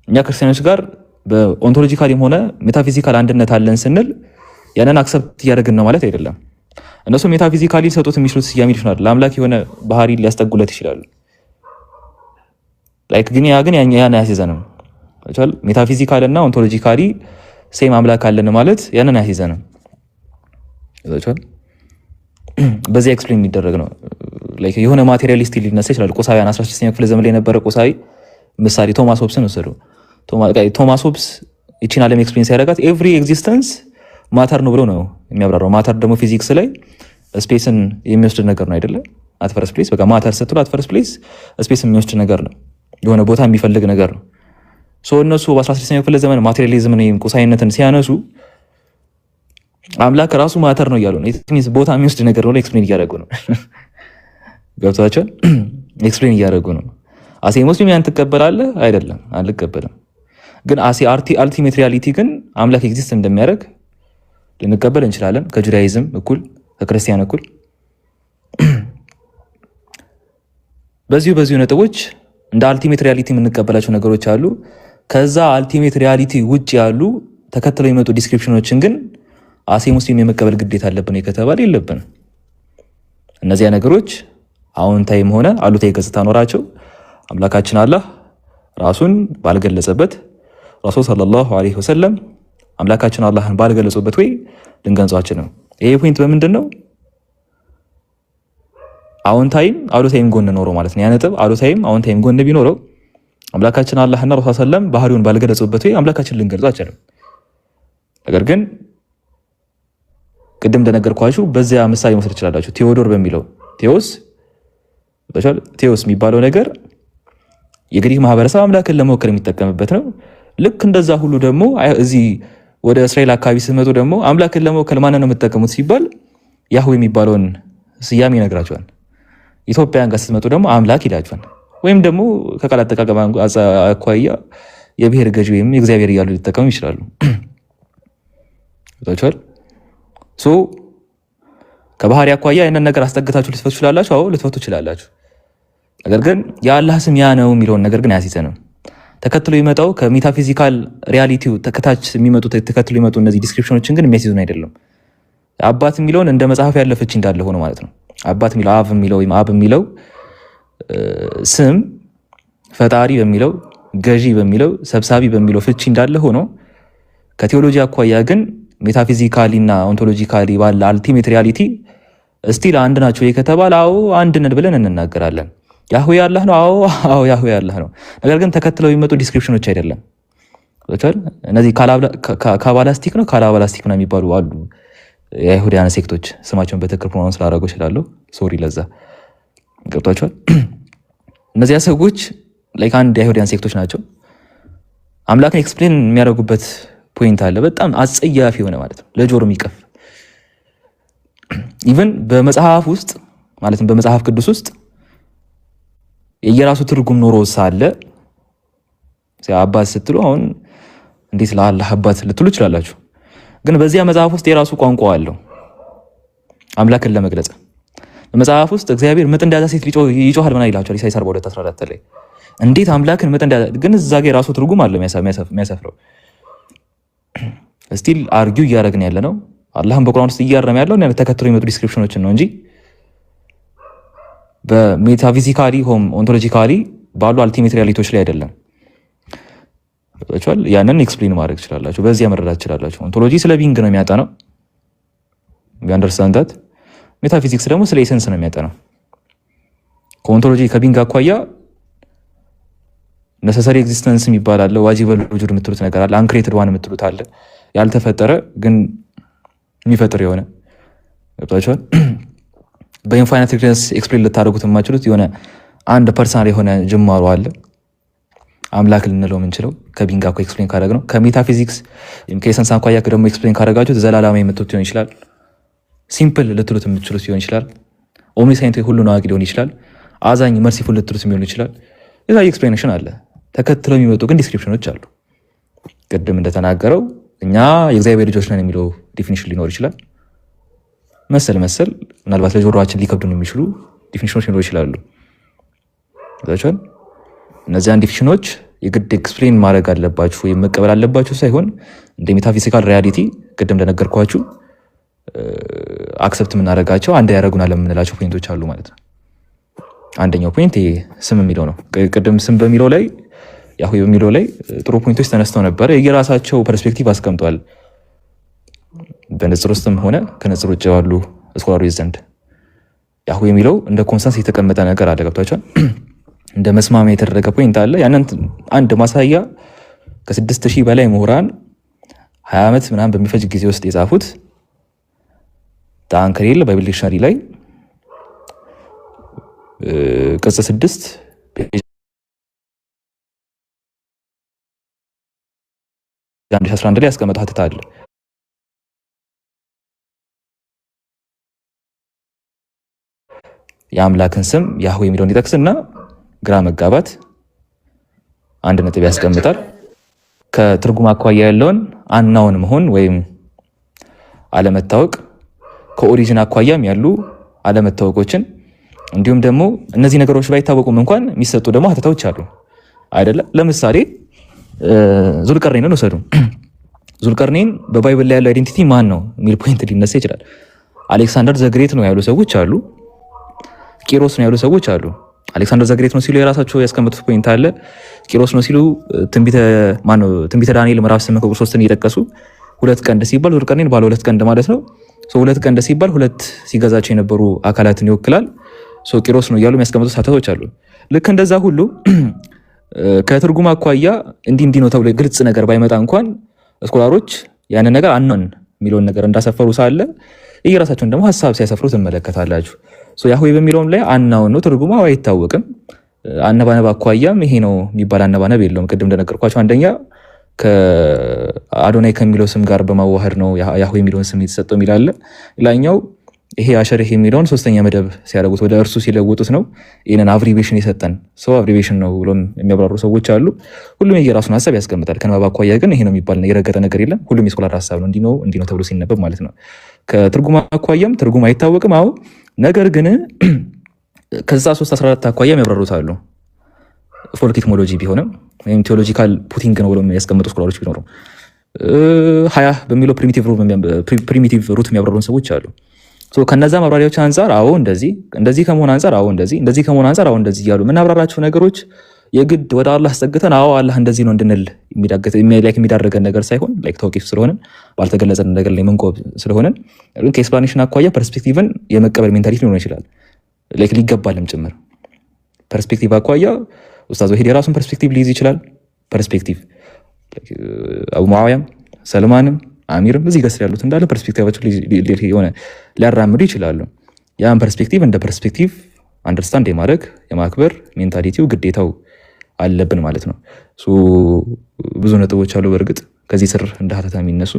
እኛ ክርስቲያኖች ጋር በኦንቶሎጂካሊም ሆነ ሜታፊዚካል አንድነት አለን ስንል ያንን አክሰፕት እያደረግን ነው ማለት አይደለም። እነሱ ሜታፊዚካሊ ሊሰጡት የሚችሉት ስያሜ ይችላል፣ ለአምላክ የሆነ ባህሪ ሊያስጠጉለት ይችላሉ። ላይክ ግን ያን አያስይዘንም። ሜታፊዚካል እና ኦንቶሎጂካሊ ሴም አምላክ አለን ማለት ያንን አያስይዘንም። በዚህ ኤክስፕሌን የሚደረግ ነው። ላይክ የሆነ ማቴሪያሊስት ሊነሳ ይችላል። ቆሳውያን 16ኛው ክፍለ ዘመን ላይ የነበረ ቆሳዊ ምሳሌ ቶማስ ሆብስን ወሰዱ። ቶማስ ሆብስ ይቺን ዓለም ኤክስፕሌን ሲያደርጋት ኤቭሪ ኤግዚስተንስ ማተር ነው ብሎ ነው የሚያብራራው። ማተር ደግሞ ፊዚክስ ላይ ስፔስን የሚወስድ ነገር ነው አይደለ? አት ፈርስት ፕሌስ በቃ ማተር ስትሉ አት ፈርስት ፕሌስ ስፔስን የሚወስድ ነገር ነው፣ የሆነ ቦታ የሚፈልግ ነገር ነው። እነሱ በ16ኛው ክፍለ ዘመን ማቴሪያሊዝምን ወይም ቁሳዊነትን ሲያነሱ አምላክ ራሱ ማተር ነው እያሉ ነው። ቦታ የሚወስድ ነገር ነው ኤክስፕሌን እያደረጉ ነው። ገብቷቸዋል? ኤክስፕሌን እያደረጉ ነው። አሴ ሙስሊም ያን ትቀበላለህ? አይደለም፣ አልቀበልም። ግን አሴ አልቲሜት ሪያሊቲ ግን አምላክ ኤግዚስት እንደሚያደርግ ልንቀበል እንችላለን። ከጁዳይዝም እኩል ከክርስቲያን እኩል በዚሁ ነጥቦች እንደ አልቲሜት ሪያሊቲ የምንቀበላቸው ነገሮች አሉ። ከዛ አልቲሜት ሪያሊቲ ውጭ ያሉ ተከትለው የሚመጡ ዲስክሪፕሽኖችን ግን አሴ ሙስሊም የመቀበል ግዴታ አለብን ከተባለ የለብን። እነዚያ ነገሮች አዎንታዊም ሆነ አሉታዊ ገጽታ ኖራቸው አምላካችን አላህ ራሱን ባልገለጸበት፣ ረሱል ሰለላሁ ዐለይሂ ወሰለም አምላካችን አላህን ባልገለጹበት ወይ ልንገንጿችን ነው። ይሄ ፖይንት በምንድን ነው? አዎንታዊም አሉታዊም ጎን ኖረው ማለት ነው። ያ ነጥብ አሉታዊም አዎንታዊም ጎን ቢኖረው አምላካችን አላህና ረሱል ሰለም ባህሪውን ባልገለጹበት ወይ አምላካችን ልንገንጿችን ነው። ነገር ግን ቅድም እንደነገርኳችሁ በዚያ ምሳሌ መውሰድ ትችላላችሁ። ቴዎዶር በሚለው ቴዎስ የሚባለው ነገር የግሪክ ማህበረሰብ አምላክን ለመወከል የሚጠቀምበት ነው። ልክ እንደዛ ሁሉ ደግሞ እዚህ ወደ እስራኤል አካባቢ ስትመጡ ደግሞ አምላክን ለመወከል ማንን ነው የምትጠቀሙት ሲባል ያህዌ የሚባለውን ስያሜ ይነግራቸዋል። ኢትዮጵያን ጋር ስትመጡ ደግሞ አምላክ ይላቸዋል። ወይም ደግሞ ከቃል አጠቃቀም አኳያ የብሔር ገዢ ወይም የእግዚአብሔር እያሉ ሊጠቀሙ ይችላሉ። ታውቃላችሁ። ከባህሪ አኳያ ያንን ነገር አስጠግታችሁ ልትፈቱ ትችላላችሁ። አዎ ልትፈቱ ትችላላችሁ። ነገር ግን የአላህ ስም ያ ነው የሚለውን ነገር ግን አያሲዘንም። ተከትሎ ይመጣው ከሜታፊዚካል ሪያሊቲው ተከታች የሚመጡ ተከትሎ ይመጡ እነዚህ ዲስክሪፕሽኖችን ግን የሚያሲዙን አይደለም። አባት የሚለውን እንደ መጽሐፍ ያለፈች እንዳለ ሆኖ ማለት ነው። አባት የሚለው አብ የሚለው ወይም አብ የሚለው ስም ፈጣሪ በሚለው ገዢ በሚለው ሰብሳቢ በሚለው ፍቺ እንዳለ ሆኖ ከቴዎሎጂ አኳያ ግን ሜታፊዚካሊ እና ኦንቶሎጂካሊ ባለ አልቲሜት ሪያሊቲ እስቲል አንድ ናቸው ከተባለ አዎ አንድ ነን ብለን እንናገራለን። ያህዌ አላህ ነው። አዎ ያህዌ አላህ ነው። ነገር ግን ተከትለው የሚመጡ ዲስክሪፕሽኖች አይደለም። እነዚህ ካባላስቲክ ነው ካላባላስቲክ ነው የሚባሉ አሉ። የአይሁዳውያን ሴክቶች ስማቸውን በትክክል ፕሮናንስ ላደርገው እችላለሁ። ሶሪ ለዛ ገብቷቸዋል። እነዚያ ሰዎች ላይክ አንድ የአይሁዳውያን ሴክቶች ናቸው። አምላክን ኤክስፕሌን የሚያደርጉበት ፖይንት አለ። በጣም አጸያፊ የሆነ ማለት ነው፣ ለጆሮ የሚቀፍ ኢቨን በመጽሐፍ ውስጥ ማለትም በመጽሐፍ ቅዱስ ውስጥ የየራሱ ትርጉም ኖሮ ሳለ አባት ስትሉ አሁን እንዴት ለአላህ አባት ልትሉ ይችላላችሁ። ግን በዚያ መጽሐፍ ውስጥ የራሱ ቋንቋ አለው አምላክን ለመግለጽ። በመጽሐፍ ውስጥ እግዚአብሔር ምጥ እንደያዘ ሴት ይጮሃል ምናምን ይላቸዋል ኢሳይያስ 42:14 ላይ። እንዴት አምላክን ምጥ እንደያዘ ግን እዛ ጋር የራሱ ትርጉም አለው የሚያሰፍረው። ስቲል አርጊው እያደረግን ያለ ነው አላህን በቁርአን ውስጥ እያረመ ያለው እና ተከትሎ የሚመጡ ዲስክሪፕሽኖችን ነው እንጂ በሜታፊዚካሊ ሆም ኦንቶሎጂካሊ ባሉ አልቲሜት ሪያሊቲዎች ላይ አይደለም። ያንን ኤክስፕሌን ማድረግ ትችላላችሁ፣ በዚያ መረዳት ትችላላችሁ። ኦንቶሎጂ ስለ ቢንግ ነው የሚያጠናው ቢአንደርስታንድ። ሜታፊዚክስ ደግሞ ስለ ኤሰንስ ነው የሚያጠናው። ከኦንቶሎጂ ከቢንግ አኳያ ነሰሰሪ ኤግዚስተንስ የሚባል አለ፣ ዋጂበል ውጁድ የምትሉት ነገር አለ፣ አንክሬትድ ዋን የምትሉት አለ፣ ያልተፈጠረ ግን የሚፈጥር የሆነ ገብቷችኋል። በኢንፋይናይት ሪከረንስ ኤክስፕሌን ልታደርጉት የማችሉት የሆነ አንድ ፐርሰናል የሆነ ጅማሮ አለ አምላክ ልንለው የምንችለው ከቢንግ አኳያ ኤክስፕሌን ካደረግ ነው። ከሜታፊዚክስ ከኤሰንስ አኳያ ደግሞ ኤክስፕሌን ካደረጋችሁት ዘላለማዊ የምትሉት ሊሆን ይችላል፣ ሲምፕል ልትሉት የምትችሉት ሊሆን ይችላል፣ ኦምኒሳይንት ሁሉን አዋቂ ሊሆን ይችላል፣ አዛኝ መርሲፉል ልትሉት ሊሆን ይችላል። የተለያየ ኤክስፕሌኔሽን አለ። ተከትለው የሚመጡ ግን ዲስክሪፕሽኖች አሉ። ቅድም እንደተናገረው እኛ የእግዚአብሔር ልጆች ነን የሚለው ዲፊኒሽን ሊኖር ይችላል። መሰል ምናልባት ለጆሮአችን ሊከብዱን የሚችሉ ዲፊኒሽኖች ሊኖሩ ይችላሉ። ዛቻን እነዚያን ዲፊኒሽኖች የግድ ኤክስፕሌን ማድረግ አለባችሁ ወይም መቀበል አለባችሁ ሳይሆን እንደ ሜታፊዚካል ሪያሊቲ ቅድም እንደነገርኳችሁ አክሰፕት የምናደርጋቸው አንድ ያደረጉናል የምንላቸው ፖይንቶች አሉ ማለት ነው። አንደኛው ፖይንት ስም የሚለው ነው። ቅድም ስም በሚለው ላይ ያህዌ በሚለው ላይ ጥሩ ፖይንቶች ተነስተው ነበር። የየራሳቸው ፐርስፔክቲቭ አስቀምጧል በንጽር ውስጥም ሆነ ከንጽር ውጭ ባሉ ስኮላሮች ዘንድ። ያህዌ የሚለው እንደ ኮንሰንስ የተቀመጠ ነገር አለ። ገብቷቸዋል። እንደ መስማሚያ የተደረገ ፖይንት አለ። ያንን አንድ ማሳያ ከ6000 በላይ ምሁራን 20 ዓመት ምናምን በሚፈጅ ጊዜ ውስጥ የጻፉት ታንክሬል ባይብል ዲክሽነሪ ላይ ቅጽ 6 11 ላይ ያስቀመጠው ሀተታ አለ። የአምላክን ስም ያህዌ የሚለውን ይጠቅስና ግራ መጋባት አንድ ነጥብ ያስቀምጣል። ከትርጉም አኳያ ያለውን አናውን መሆን ወይም አለመታወቅ፣ ከኦሪጂን አኳያም ያሉ አለመታወቆችን እንዲሁም ደግሞ እነዚህ ነገሮች ባይታወቁም እንኳን የሚሰጡ ደግሞ ሀተታዎች አሉ አይደለ? ለምሳሌ ዙልቀርኔንን ወሰዱ። ዙልቀርኔን በባይብል ላይ ያለው አይዴንቲቲ ማን ነው የሚል ፖይንት ሊነሳ ይችላል። አሌክሳንደር ዘግሬት ነው ያሉ ሰዎች አሉ። ቂሮስ ነው ያሉ ሰዎች አሉ። አሌክሳንደር ዘግሬት ነው ሲሉ የራሳቸው ያስቀመጡት ፖይንት አለ። ቂሮስ ነው ሲሉ ትንቢተ ዳንኤል ምዕራፍ 8 ቁጥር 3 እየጠቀሱ ሁለት ቀንድ ሲባል ዙልቀርኔን ባለ ሁለት ቀንድ ማለት ነው። ሁለት ቀንድ ሲባል ሁለት ሲገዛቸው የነበሩ አካላትን ይወክላል። ቂሮስ ነው እያሉ የሚያስቀምጡት ሀተታዎች አሉ። ልክ እንደዛ ሁሉ ከትርጉም አኳያ እንዲህ ነው ተብሎ ግልጽ ነገር ባይመጣ እንኳን ስኮላሮች ያንን ነገር አናን የሚለውን ነገር እንዳሰፈሩ ሳለ የራሳቸውን ደግሞ ሐሳብ ሲያሰፍሩ ትመለከታላችሁ። ያህዌ በሚለውም ላይ አናውን ነው ትርጉሙ አይታወቅም። አነባነብ አኳያም ይሄ ነው የሚባል አነባነብ የለውም። ቅድም እንደነገርኳቸው አንደኛ ከአዶናይ ከሚለው ስም ጋር በማዋሃድ ነው ያህዌ የሚለውን ስም የተሰጠው የሚላለ። ሌላኛው ይሄ አሸርህ የሚለውን ሶስተኛ መደብ ሲያደርጉት ወደ እርሱ ሲለውጡት ነው ይህንን አብሪቬሽን የሰጠን ሰው አብሪቬሽን ነው ብሎም የሚያብራሩ ሰዎች አሉ። ሁሉም የራሱን ሀሳብ ያስቀምጣል። ከንባብ አኳያ ግን ይሄ ነው የሚባል የረገጠ ነገር የለም። ሁሉም የስኮላር ሀሳብ ነው እንዲህ ነው ተብሎ ሲነበብ ማለት ነው። ከትርጉም አኳያም ትርጉም አይታወቅም። አዎ ነገር ግን ከዛ 3:14 አኳያም ያብራሩት አሉ። ፎልክ ኢቲሞሎጂ ቢሆንም ወይም ቴዎሎጂካል ፑቲንግ ነው ብሎ ያስቀምጡ ስኮላሮች ቢኖሩ 20 በሚለው ፕሪሚቲቭ ሩት የሚያብራሩን ሰዎች አሉ። ከነዛ ማብራሪያዎች አንፃር አዎ እንደዚህ ከመሆን አንፃር አዎ እንደዚህ ከመሆን አንፃር አዎ እንደዚህ እያሉ የምናብራራቸው ነገሮች የግድ ወደ አላህ አስጠግተን አዎ አላህ እንደዚህ ነው እንድንል የሚዳረገን ነገር ሳይሆን ተውቂፍ ስለሆነ ባልተገለጸ ነገር ላይ መንቆብ ስለሆነ ከኤክስፕላኔሽን አኳያ ፐርስፔክቲቭን የመቀበል ሜንታሊቲ ሊሆን ይችላል ሊገባልም ጭምር። ፐርስፔክቲቭ አኳያ ኡስታዝ ወሂድ የራሱን ፐርስፔክቲቭ ሊይዝ ይችላል። ፐርስፔክቲቭ አቡ ሙዓዊያም ሰልማንም አሚርም እዚህ ጋር ያሉት እንዳለ ፐርስፔክቲቫቸው የሆነ ሊያራምዱ ይችላሉ። ያን ፐርስፔክቲቭ እንደ ፐርስፔክቲቭ አንደርስታንድ የማድረግ የማክበር ሜንታሊቲው ግዴታው አለብን ማለት ነው። ብዙ ነጥቦች አሉ በእርግጥ ከዚህ ስር እንደ ሀተታ የሚነሱ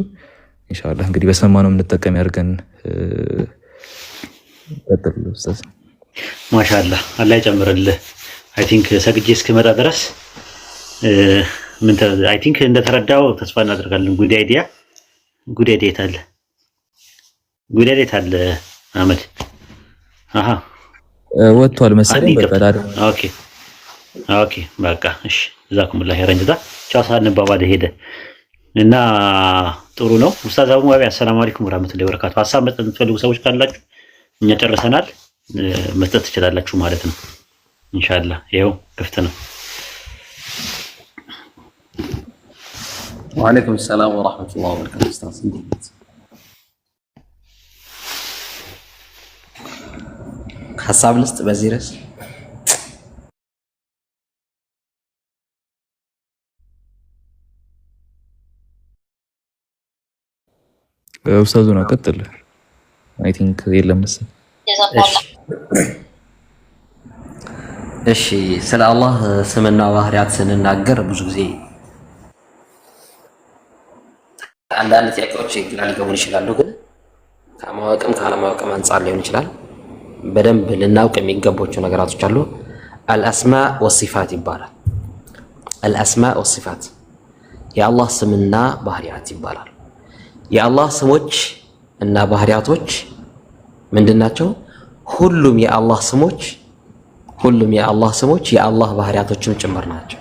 ኢንሻአላህ እንግዲህ በሰማነው የምንጠቀም ያድርገን። ማሻአላህ አላህ ይጨምርልህ። አይ ቲንክ ሰግጄ እስክመጣ ድረስ አይ ቲንክ እንደተረዳው ተስፋ እናደርጋለን። ጉድ አይዲያ ታለ አህመድ ወጥቷል መሰለኝ። ኦኬ በቃ እሺ፣ ጀዛኩሙላህ ኸይረን ጀዛ። ቻው ሳንባባል ሄደ እና ጥሩ ነው። ኡስታዝ አቡ ሙአዊያ አሰላሙ አለይኩም ወራህመቱላሂ ወበረካቱ። ሀሳብ መስጠት የምትፈልጉ ሰዎች ካላችሁ እኛ ጨርሰናል፣ መስጠት ትችላላችሁ ማለት ነው። ኢንሻአላህ ይኸው ክፍት ነው። ወአለይኩም ሰላም ወራህመቱላሂ ወበረካቱ። ኡስታዝ ሀሳብ ልስጥ በዚህ ርዕስ። ኡስታዙ ነው ቀጥል። አይ ቲንክ የለም መሰለኝ። እሺ ስለ አላህ ስምና ባህሪያት ስንናገር ብዙ ጊዜ አንዳንድ ጥያቄዎች ግራ ሊገቡን ይችላሉ። ግን ከማወቅም ካለማወቅም አንጻር ሊሆን ይችላል። በደንብ ልናውቅ የሚገባቸው ነገራቶች አሉ። አልአስማ ወሲፋት ይባላል። አልአስማ ወሲፋት የአላህ ስምና ባህሪያት ይባላል። የአላህ ስሞች እና ባህሪያቶች ምንድን ናቸው? ሁሉም የአላህ ስሞች የአላህ ባህሪያቶችም ጭምር ናቸው።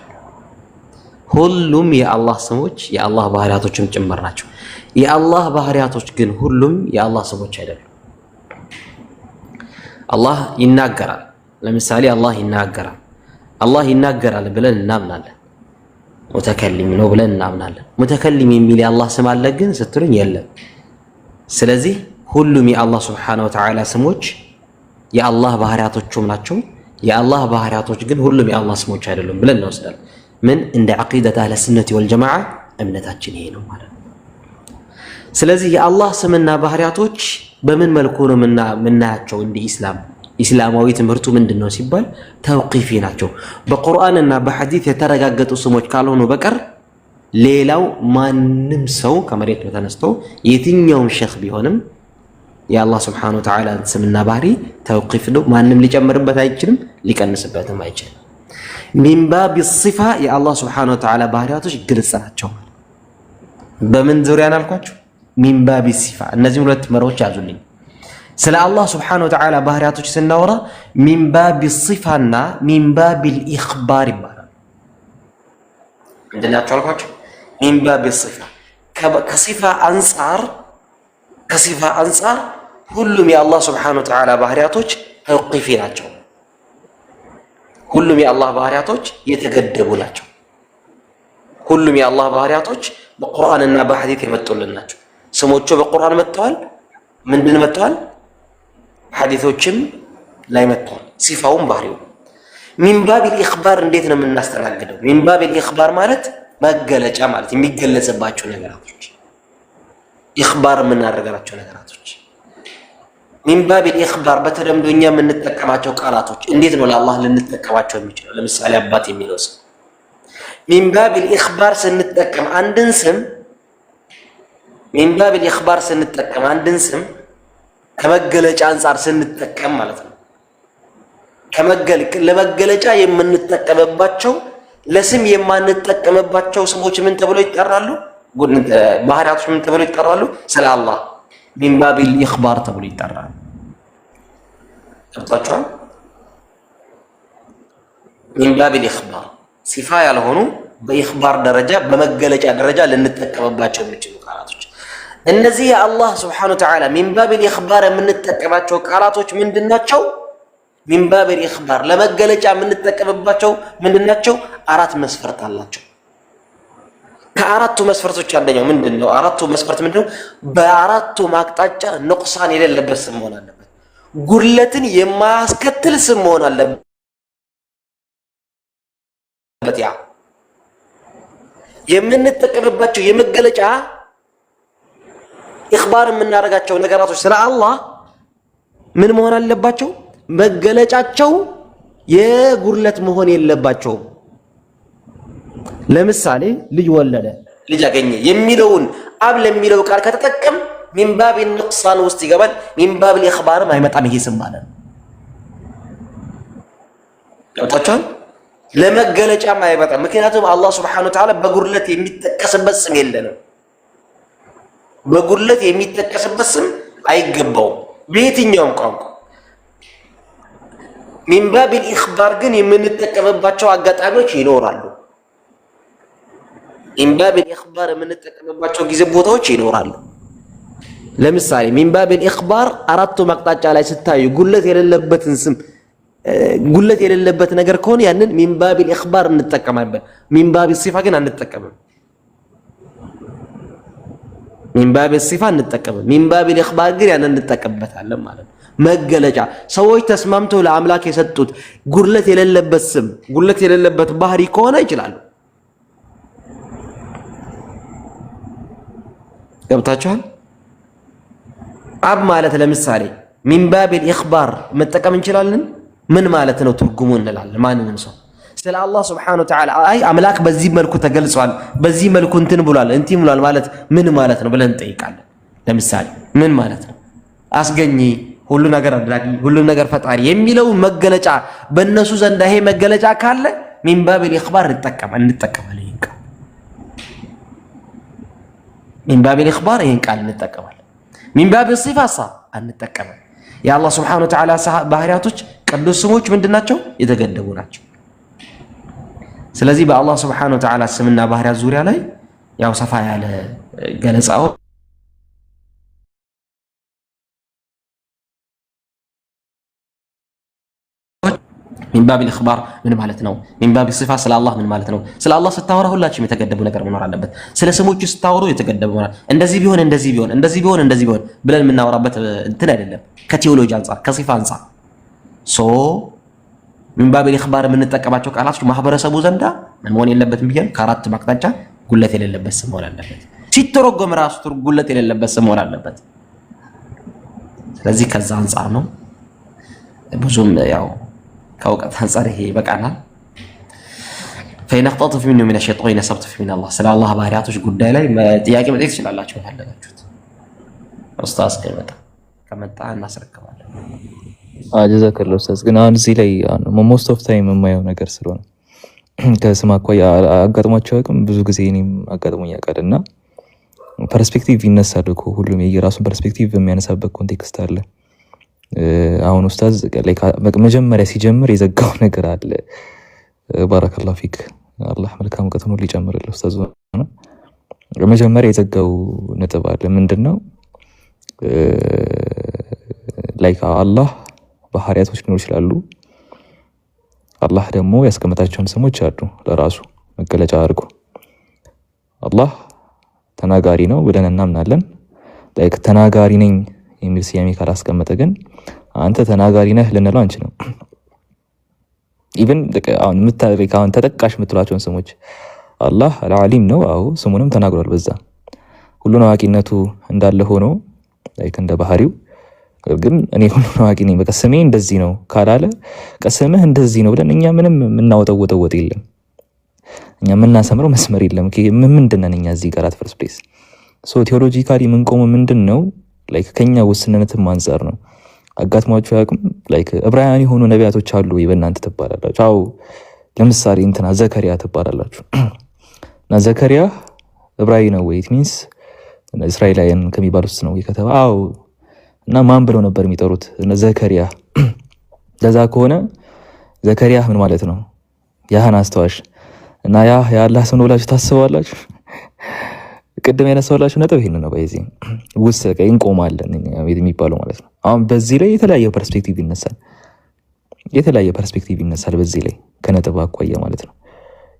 ሁሉም የአላህ ስሞች የአላህ ባህሪያቶችም ጭምር ናቸው። የአላህ ባህሪያቶች ግን ሁሉም የአላህ ስሞች አይደሉም። አላህ ይናገራል። ለምሳሌ አላህ ይናገራል ብለን እናምናለን። ሙተከሊም ነው ብለን እናምናለን። ሙተከሊም የሚል የአላህ ስም አለ ግን ስትሉኝ የለም። ስለዚህ ሁሉም የአላህ ሱብሓነሁ ወተዓላ ስሞች የአላህ ባህሪያቶችም ናቸው። የአላህ ባህሪያቶች ግን ሁሉም የአላህ ስሞች አይደሉም ብለን እንወስዳለን። ምን እንደ ዐቂደት አህለ ሱነቲ ወልጀማዓ እምነታችን ይሄ ነው ማለት ነው። ስለዚህ የአላህ ስምና ባህሪያቶች በምን መልኩ ነው የምናያቸው? እንደ ኢስላማዊ ትምህርቱ ምንድነው ሲባል ተውቂፊ ናቸው። በቁርአንና በሐዲስ የተረጋገጡ ስሞች ካልሆኑ በቀር ሌላው ማንም ሰው ከመሬት ተነስቶ የትኛውም ሸኽ ቢሆንም የአላህ ሱብሓነሁ ወተዓላ ስምና ባህሪ ተውቂፍ ነው። ማንም ሊጨምርበት አይችልም፣ ሊቀንስበትም አይችልም። ሚን ባቢ ሲፋ የአላህ ሱብሓነሁ ወተዓላ ባህሪያቶች ግልጽ ናቸው። በምን ዙሪያ ናልኳችሁ? ሚን ባቢ ሲፋ። እነዚህ ሁለት መርሆች ያዙልኝ። ስለ አላህ ሱብሓነሁ ወተዓላ ባህሪያቶች ስናወራ ሚን ባቢ ሲፋና ሚን ባቢ ኢኽባር ይባላል። ምንድን ናቸው አልኳችሁ? ሚን ባቢ ሲፋ ከሲፋ አንጻር ሁሉም የአላህ ሱብሓነሁ ወተዓላ ባህሪያቶች ተውቂፊ ናቸው። ሁሉም የአላህ ባህሪያቶች የተገደቡ ናቸው። ሁሉም የአላህ ባህሪያቶች በቁርአንና በሐዲስ የመጡልን ናቸው። ስሞቹ በቁርአን መጥተዋል። ምንድን መጥተዋል? ሐዲሶችም ላይ መጥተዋል። ሲፋውም ባህሪው ሚን ባቢል ኢኽባር እንዴት ነው የምናስተናግደው? ሚን ባቢል ኢኽባር ማለት መገለጫ ማለት የሚገለጽባቸው ነገራቶች፣ ኢኽባር የምናደርጋቸው ነገራቶች ሚን ባቢል ኢኽባር በተለምዶኛ የምንጠቀማቸው ቃላቶች እንዴት ነው ለአላህ ልንጠቀማቸው የሚችለው? ለምሳሌ አባት የሚለው ስም ሚን ባቢል ኢኽባር ስንጠቀም አንድን ስም ሚን ባቢል ኢኽባር ስንጠቀም አንድን ስም ከመገለጫ አንፃር ስንጠቀም ማለት ነው። ለመገለጫ የምንጠቀምባቸው ለስም የማንጠቀምባቸው ስሞች ምን ተብለው ይጠራሉ? ባህሪያቶች ምን ተብለው ይጠራሉ? ስለ አላህ ሚን ባቢል ኢኽባር ተብሎ ይጠራል። ገብቷችኋል? ሚን ባቢል ኢኽባር ሲፋ ያልሆኑ በኢኽባር ደረጃ በመገለጫ ደረጃ ልንጠቀምባቸው የሚችሉ ቃላቶች እነዚህ የአላህ ስብሓነሁ ወተዓላ ሚን ባቢል ኢኽባር የምንጠቀማቸው ቃላቶች ምንድናቸው? ሚን ባቢል ኢኽባር ለመገለጫ የምንጠቀምባቸው ምንድናቸው? አራት መስፈርት አላቸው። ከአራቱ መስፈርቶች አንደኛው ምንድነው? አራቱ መስፈርት ምንድነው? በአራቱ ማቅጣጫ ንቁሳን የሌለበት ስም መሆን አለበት። ጉድለትን የማያስከትል ስም መሆን አለበት። ያ የምንጠቀምባቸው የመገለጫ ኢኽባር የምናደርጋቸው ነገራቶች ስለ አላህ ምን መሆን አለባቸው? መገለጫቸው የጉድለት መሆን የለባቸውም። ለምሳሌ ልጅ ወለደ፣ ልጅ አገኘ የሚለውን አብ ለሚለው ቃል ከተጠቀም ሚን ባቢል ንቅሳን ውስጥ ይገባል። ሚን ባቢል ኢኽባርም አይመጣም ይሄ ስም ማለት ነው። ገብቷችኋል? ለመገለጫም አይመጣም። ምክንያቱም አላህ ሱብሓነሁ ወተዓላ በጉድለት የሚጠቀስበት ስም የለንም። በጉድለት የሚጠቀስበት ስም አይገባውም በየትኛውም ቋንቋ። ሚን ባቢል ኢኽባር ግን የምንጠቀምባቸው አጋጣሚዎች ይኖራሉ። ሚን ባቢል ኢኽባር የምንጠቀምባቸው ጊዜ ቦታዎች ይኖራሉ። ለምሳሌ ሚን ባቢል ኢኽባር አራቱ አቅጣጫ ላይ ስታዩ ጉድለት የሌለበትን ስም ጉድለት የሌለበት ነገር ከሆነ ያንን ሚን ባቢል ኢኽባር እንጠቀማለን። ሚን ባቢል ሲፋ ግን አንጠቀምም። ሚን ባቢል ሲፋ እንጠቀምም። ሚን ባቢል ኢኽባር ግን ያንን እንጠቀምበታለን ማለት ነው። መገለጫ ሰዎች ተስማምተው ለአምላክ የሰጡት ጉድለት የሌለበት ስም ጉድለት የሌለበት ባህሪ ከሆነ ይችላሉ። ገብታችኋል? አብ ማለት ለምሳሌ ሚን ባቢል ኢኽባር መጠቀም እንችላለን። ምን ማለት ነው ትርጉሙ እንላለን። ማንንም ሰው ስለ አላህ ሱብሓነሁ ወተዓላ አይ አምላክ በዚህ መልኩ ተገልጿል፣ በዚህ መልኩ እንትን ብሏል እንትን ብሏል ማለት ምን ማለት ነው ብለን እንጠይቃለን። ለምሳሌ ምን ማለት ነው? አስገኚ፣ ሁሉ ነገር አድራጊ፣ ሁሉ ነገር ፈጣሪ የሚለው መገለጫ በእነሱ ዘንድ ይሄ መገለጫ ካለ ሚን ባቢል ኢኽባር እንጠቀማለን። ይሄን ቃል ሚን ባቢል ኢኽባር ይሄን ቃል እንጠቀማለን። ሚን ባቢል ሲፋሳ አንጠቀምም። የአላህ ሱብሓነሁ ወተዓላ ባህሪያቶች ቅዱስ ስሞች ምንድናቸው? የተገደቡ ናቸው። ስለዚህ በአላህ ሱብሓነሁ ወተዓላ ስምና ባህሪያት ዙሪያ ላይ ያው ሰፋ ያለ ገለጻው ሚን ባቢል ኢኽባር ምን ማለት ነው? ሚን ባቢል ሲፋ ስለ አላህ ምን ማለት ነው? ስለ አላህ ስታወራ ሁላችሁም የተገደቡ ነገር መኖር አለበት። ስለ ስሞቹ ስታወሩ የተገደቡ መኖር እንደዚህ ቢሆን እንደዚህ ቢሆን እንደዚህ ቢሆን እንደዚህ ቢሆን ብለን የምናወራበት እንትን አይደለም። ከቴዎሎጂ አንፃር ከሲፋ አንፃር ሚን ባቢል ኢኽባር የምንጠቀማቸው ቃላቶች ማህበረሰቡ ዘንዳ ምን መሆን የለበትም ብዬ ከአራት ማቅጣጫ ጉድለት የሌለበት ስም መሆን አለበት። ሲተረጎም ራሱ ጉድለት የሌለበት ስም መሆን አለበት። ስለዚህ ከዛ አንፃር ነው ብዙም ያው ከእውቀት አንፃር ይሄ ይበቃናል። ፈኢን አኽጠእቱ ሚንሁ ሚነ ሸይጣን ነሰብቱ ሚን አላህ ስለ አላህ ባህሪያቶች ጉዳይ ላይ ጥያቄ መጠየቅ ትችላላችሁ የፈለጋችሁት። ኡስታዝ ከመጣ እናስረክባለን። ጀዛከላሁ ኡስታዝ። ግን አሁን እዚህ ላይ ሞስት ኦፍ ታይም የማየው ነገር ስለሆነ ከስም አኳያ አጋጥሟቸው አያውቅም። ብዙ ጊዜ እኔም አጋጥሞኝ ያውቃል እና ፐርስፔክቲቭ ይነሳል እኮ ሁሉም የየራሱን ፐርስፔክቲቭ የሚያነሳበት ኮንቴክስት አለ። አሁን ኡስታዝ መጀመሪያ ሲጀምር የዘጋው ነገር አለ። ባረከላሁ ፊክ አላህ መልካም እውቀቱን ሁሉ ይጨምርልህ ኡስታዝ። መጀመሪያ የዘጋው ነጥብ አለ። ምንድነው? ላይክ አላህ ባህሪያቶች ሊኖሩ ይችላሉ። አላህ ደግሞ ያስቀመጣቸውን ስሞች አሉ ለራሱ መገለጫ አድርጎ። አላህ ተናጋሪ ነው ብለን እናምናለን። ላይክ ተናጋሪ ነኝ የሚል ስያሜ ካላስቀመጠ ግን አንተ ተናጋሪ ነህ ልንለው አንችልም። ኢቭን አሁን ተጠቃሽ የምትሏቸውን ስሞች አላህ አልዓሊም ነው። አዎ ስሙንም ተናግሯል። በዛ ሁሉን አዋቂነቱ እንዳለ ሆኖ ላይክ እንደ ባህሪው ግን እኔ ሁሉን አዋቂ ነኝ በቃ ስሜ እንደዚህ ነው ካላለ ቀስምህ እንደዚህ ነው ብለን እኛ ምንም የምናወጣው ወጥ የለም። እኛ የምናሰምረው መስመር የለም። ምንድነን እኛ እዚህ ጋር ፈርስት ፕሌስ ቴዎሎጂካሊ ምን ቆሞ ምንድነው ላይክ ከኛ ውስንነትም አንፃር ነው። አጋጥሟችሁ ያውቅም? ላይክ ዕብራውያን የሆኑ ነቢያቶች አሉ ወይ በእናንተ ትባላላችሁ? አዎ ለምሳሌ እንትና ዘከሪያ ትባላላችሁ እና ዘከሪያ ዕብራዊ ነው ወይ? ኢት ሚንስ እስራኤላውያን ከሚባሉት ነው ከተባ አዎ። እና ማን ብለው ነበር የሚጠሩት? ዘከሪያ። ለዛ ከሆነ ዘከሪያ ምን ማለት ነው? ያህን አስተዋሽ እና ያ የአላህ ስም ነው ብላችሁ ታስባላችሁ? ቅድም ያነሳውላችሁ ነጥብ ይሄን ነው። በዚህ ውስጥ እንቆማለን የሚባለው ማለት ነው። አሁን በዚህ ላይ የተለያየ ፐርስፔክቲቭ ይነሳል። በዚህ ላይ ከነጥብ አኳያ ማለት ነው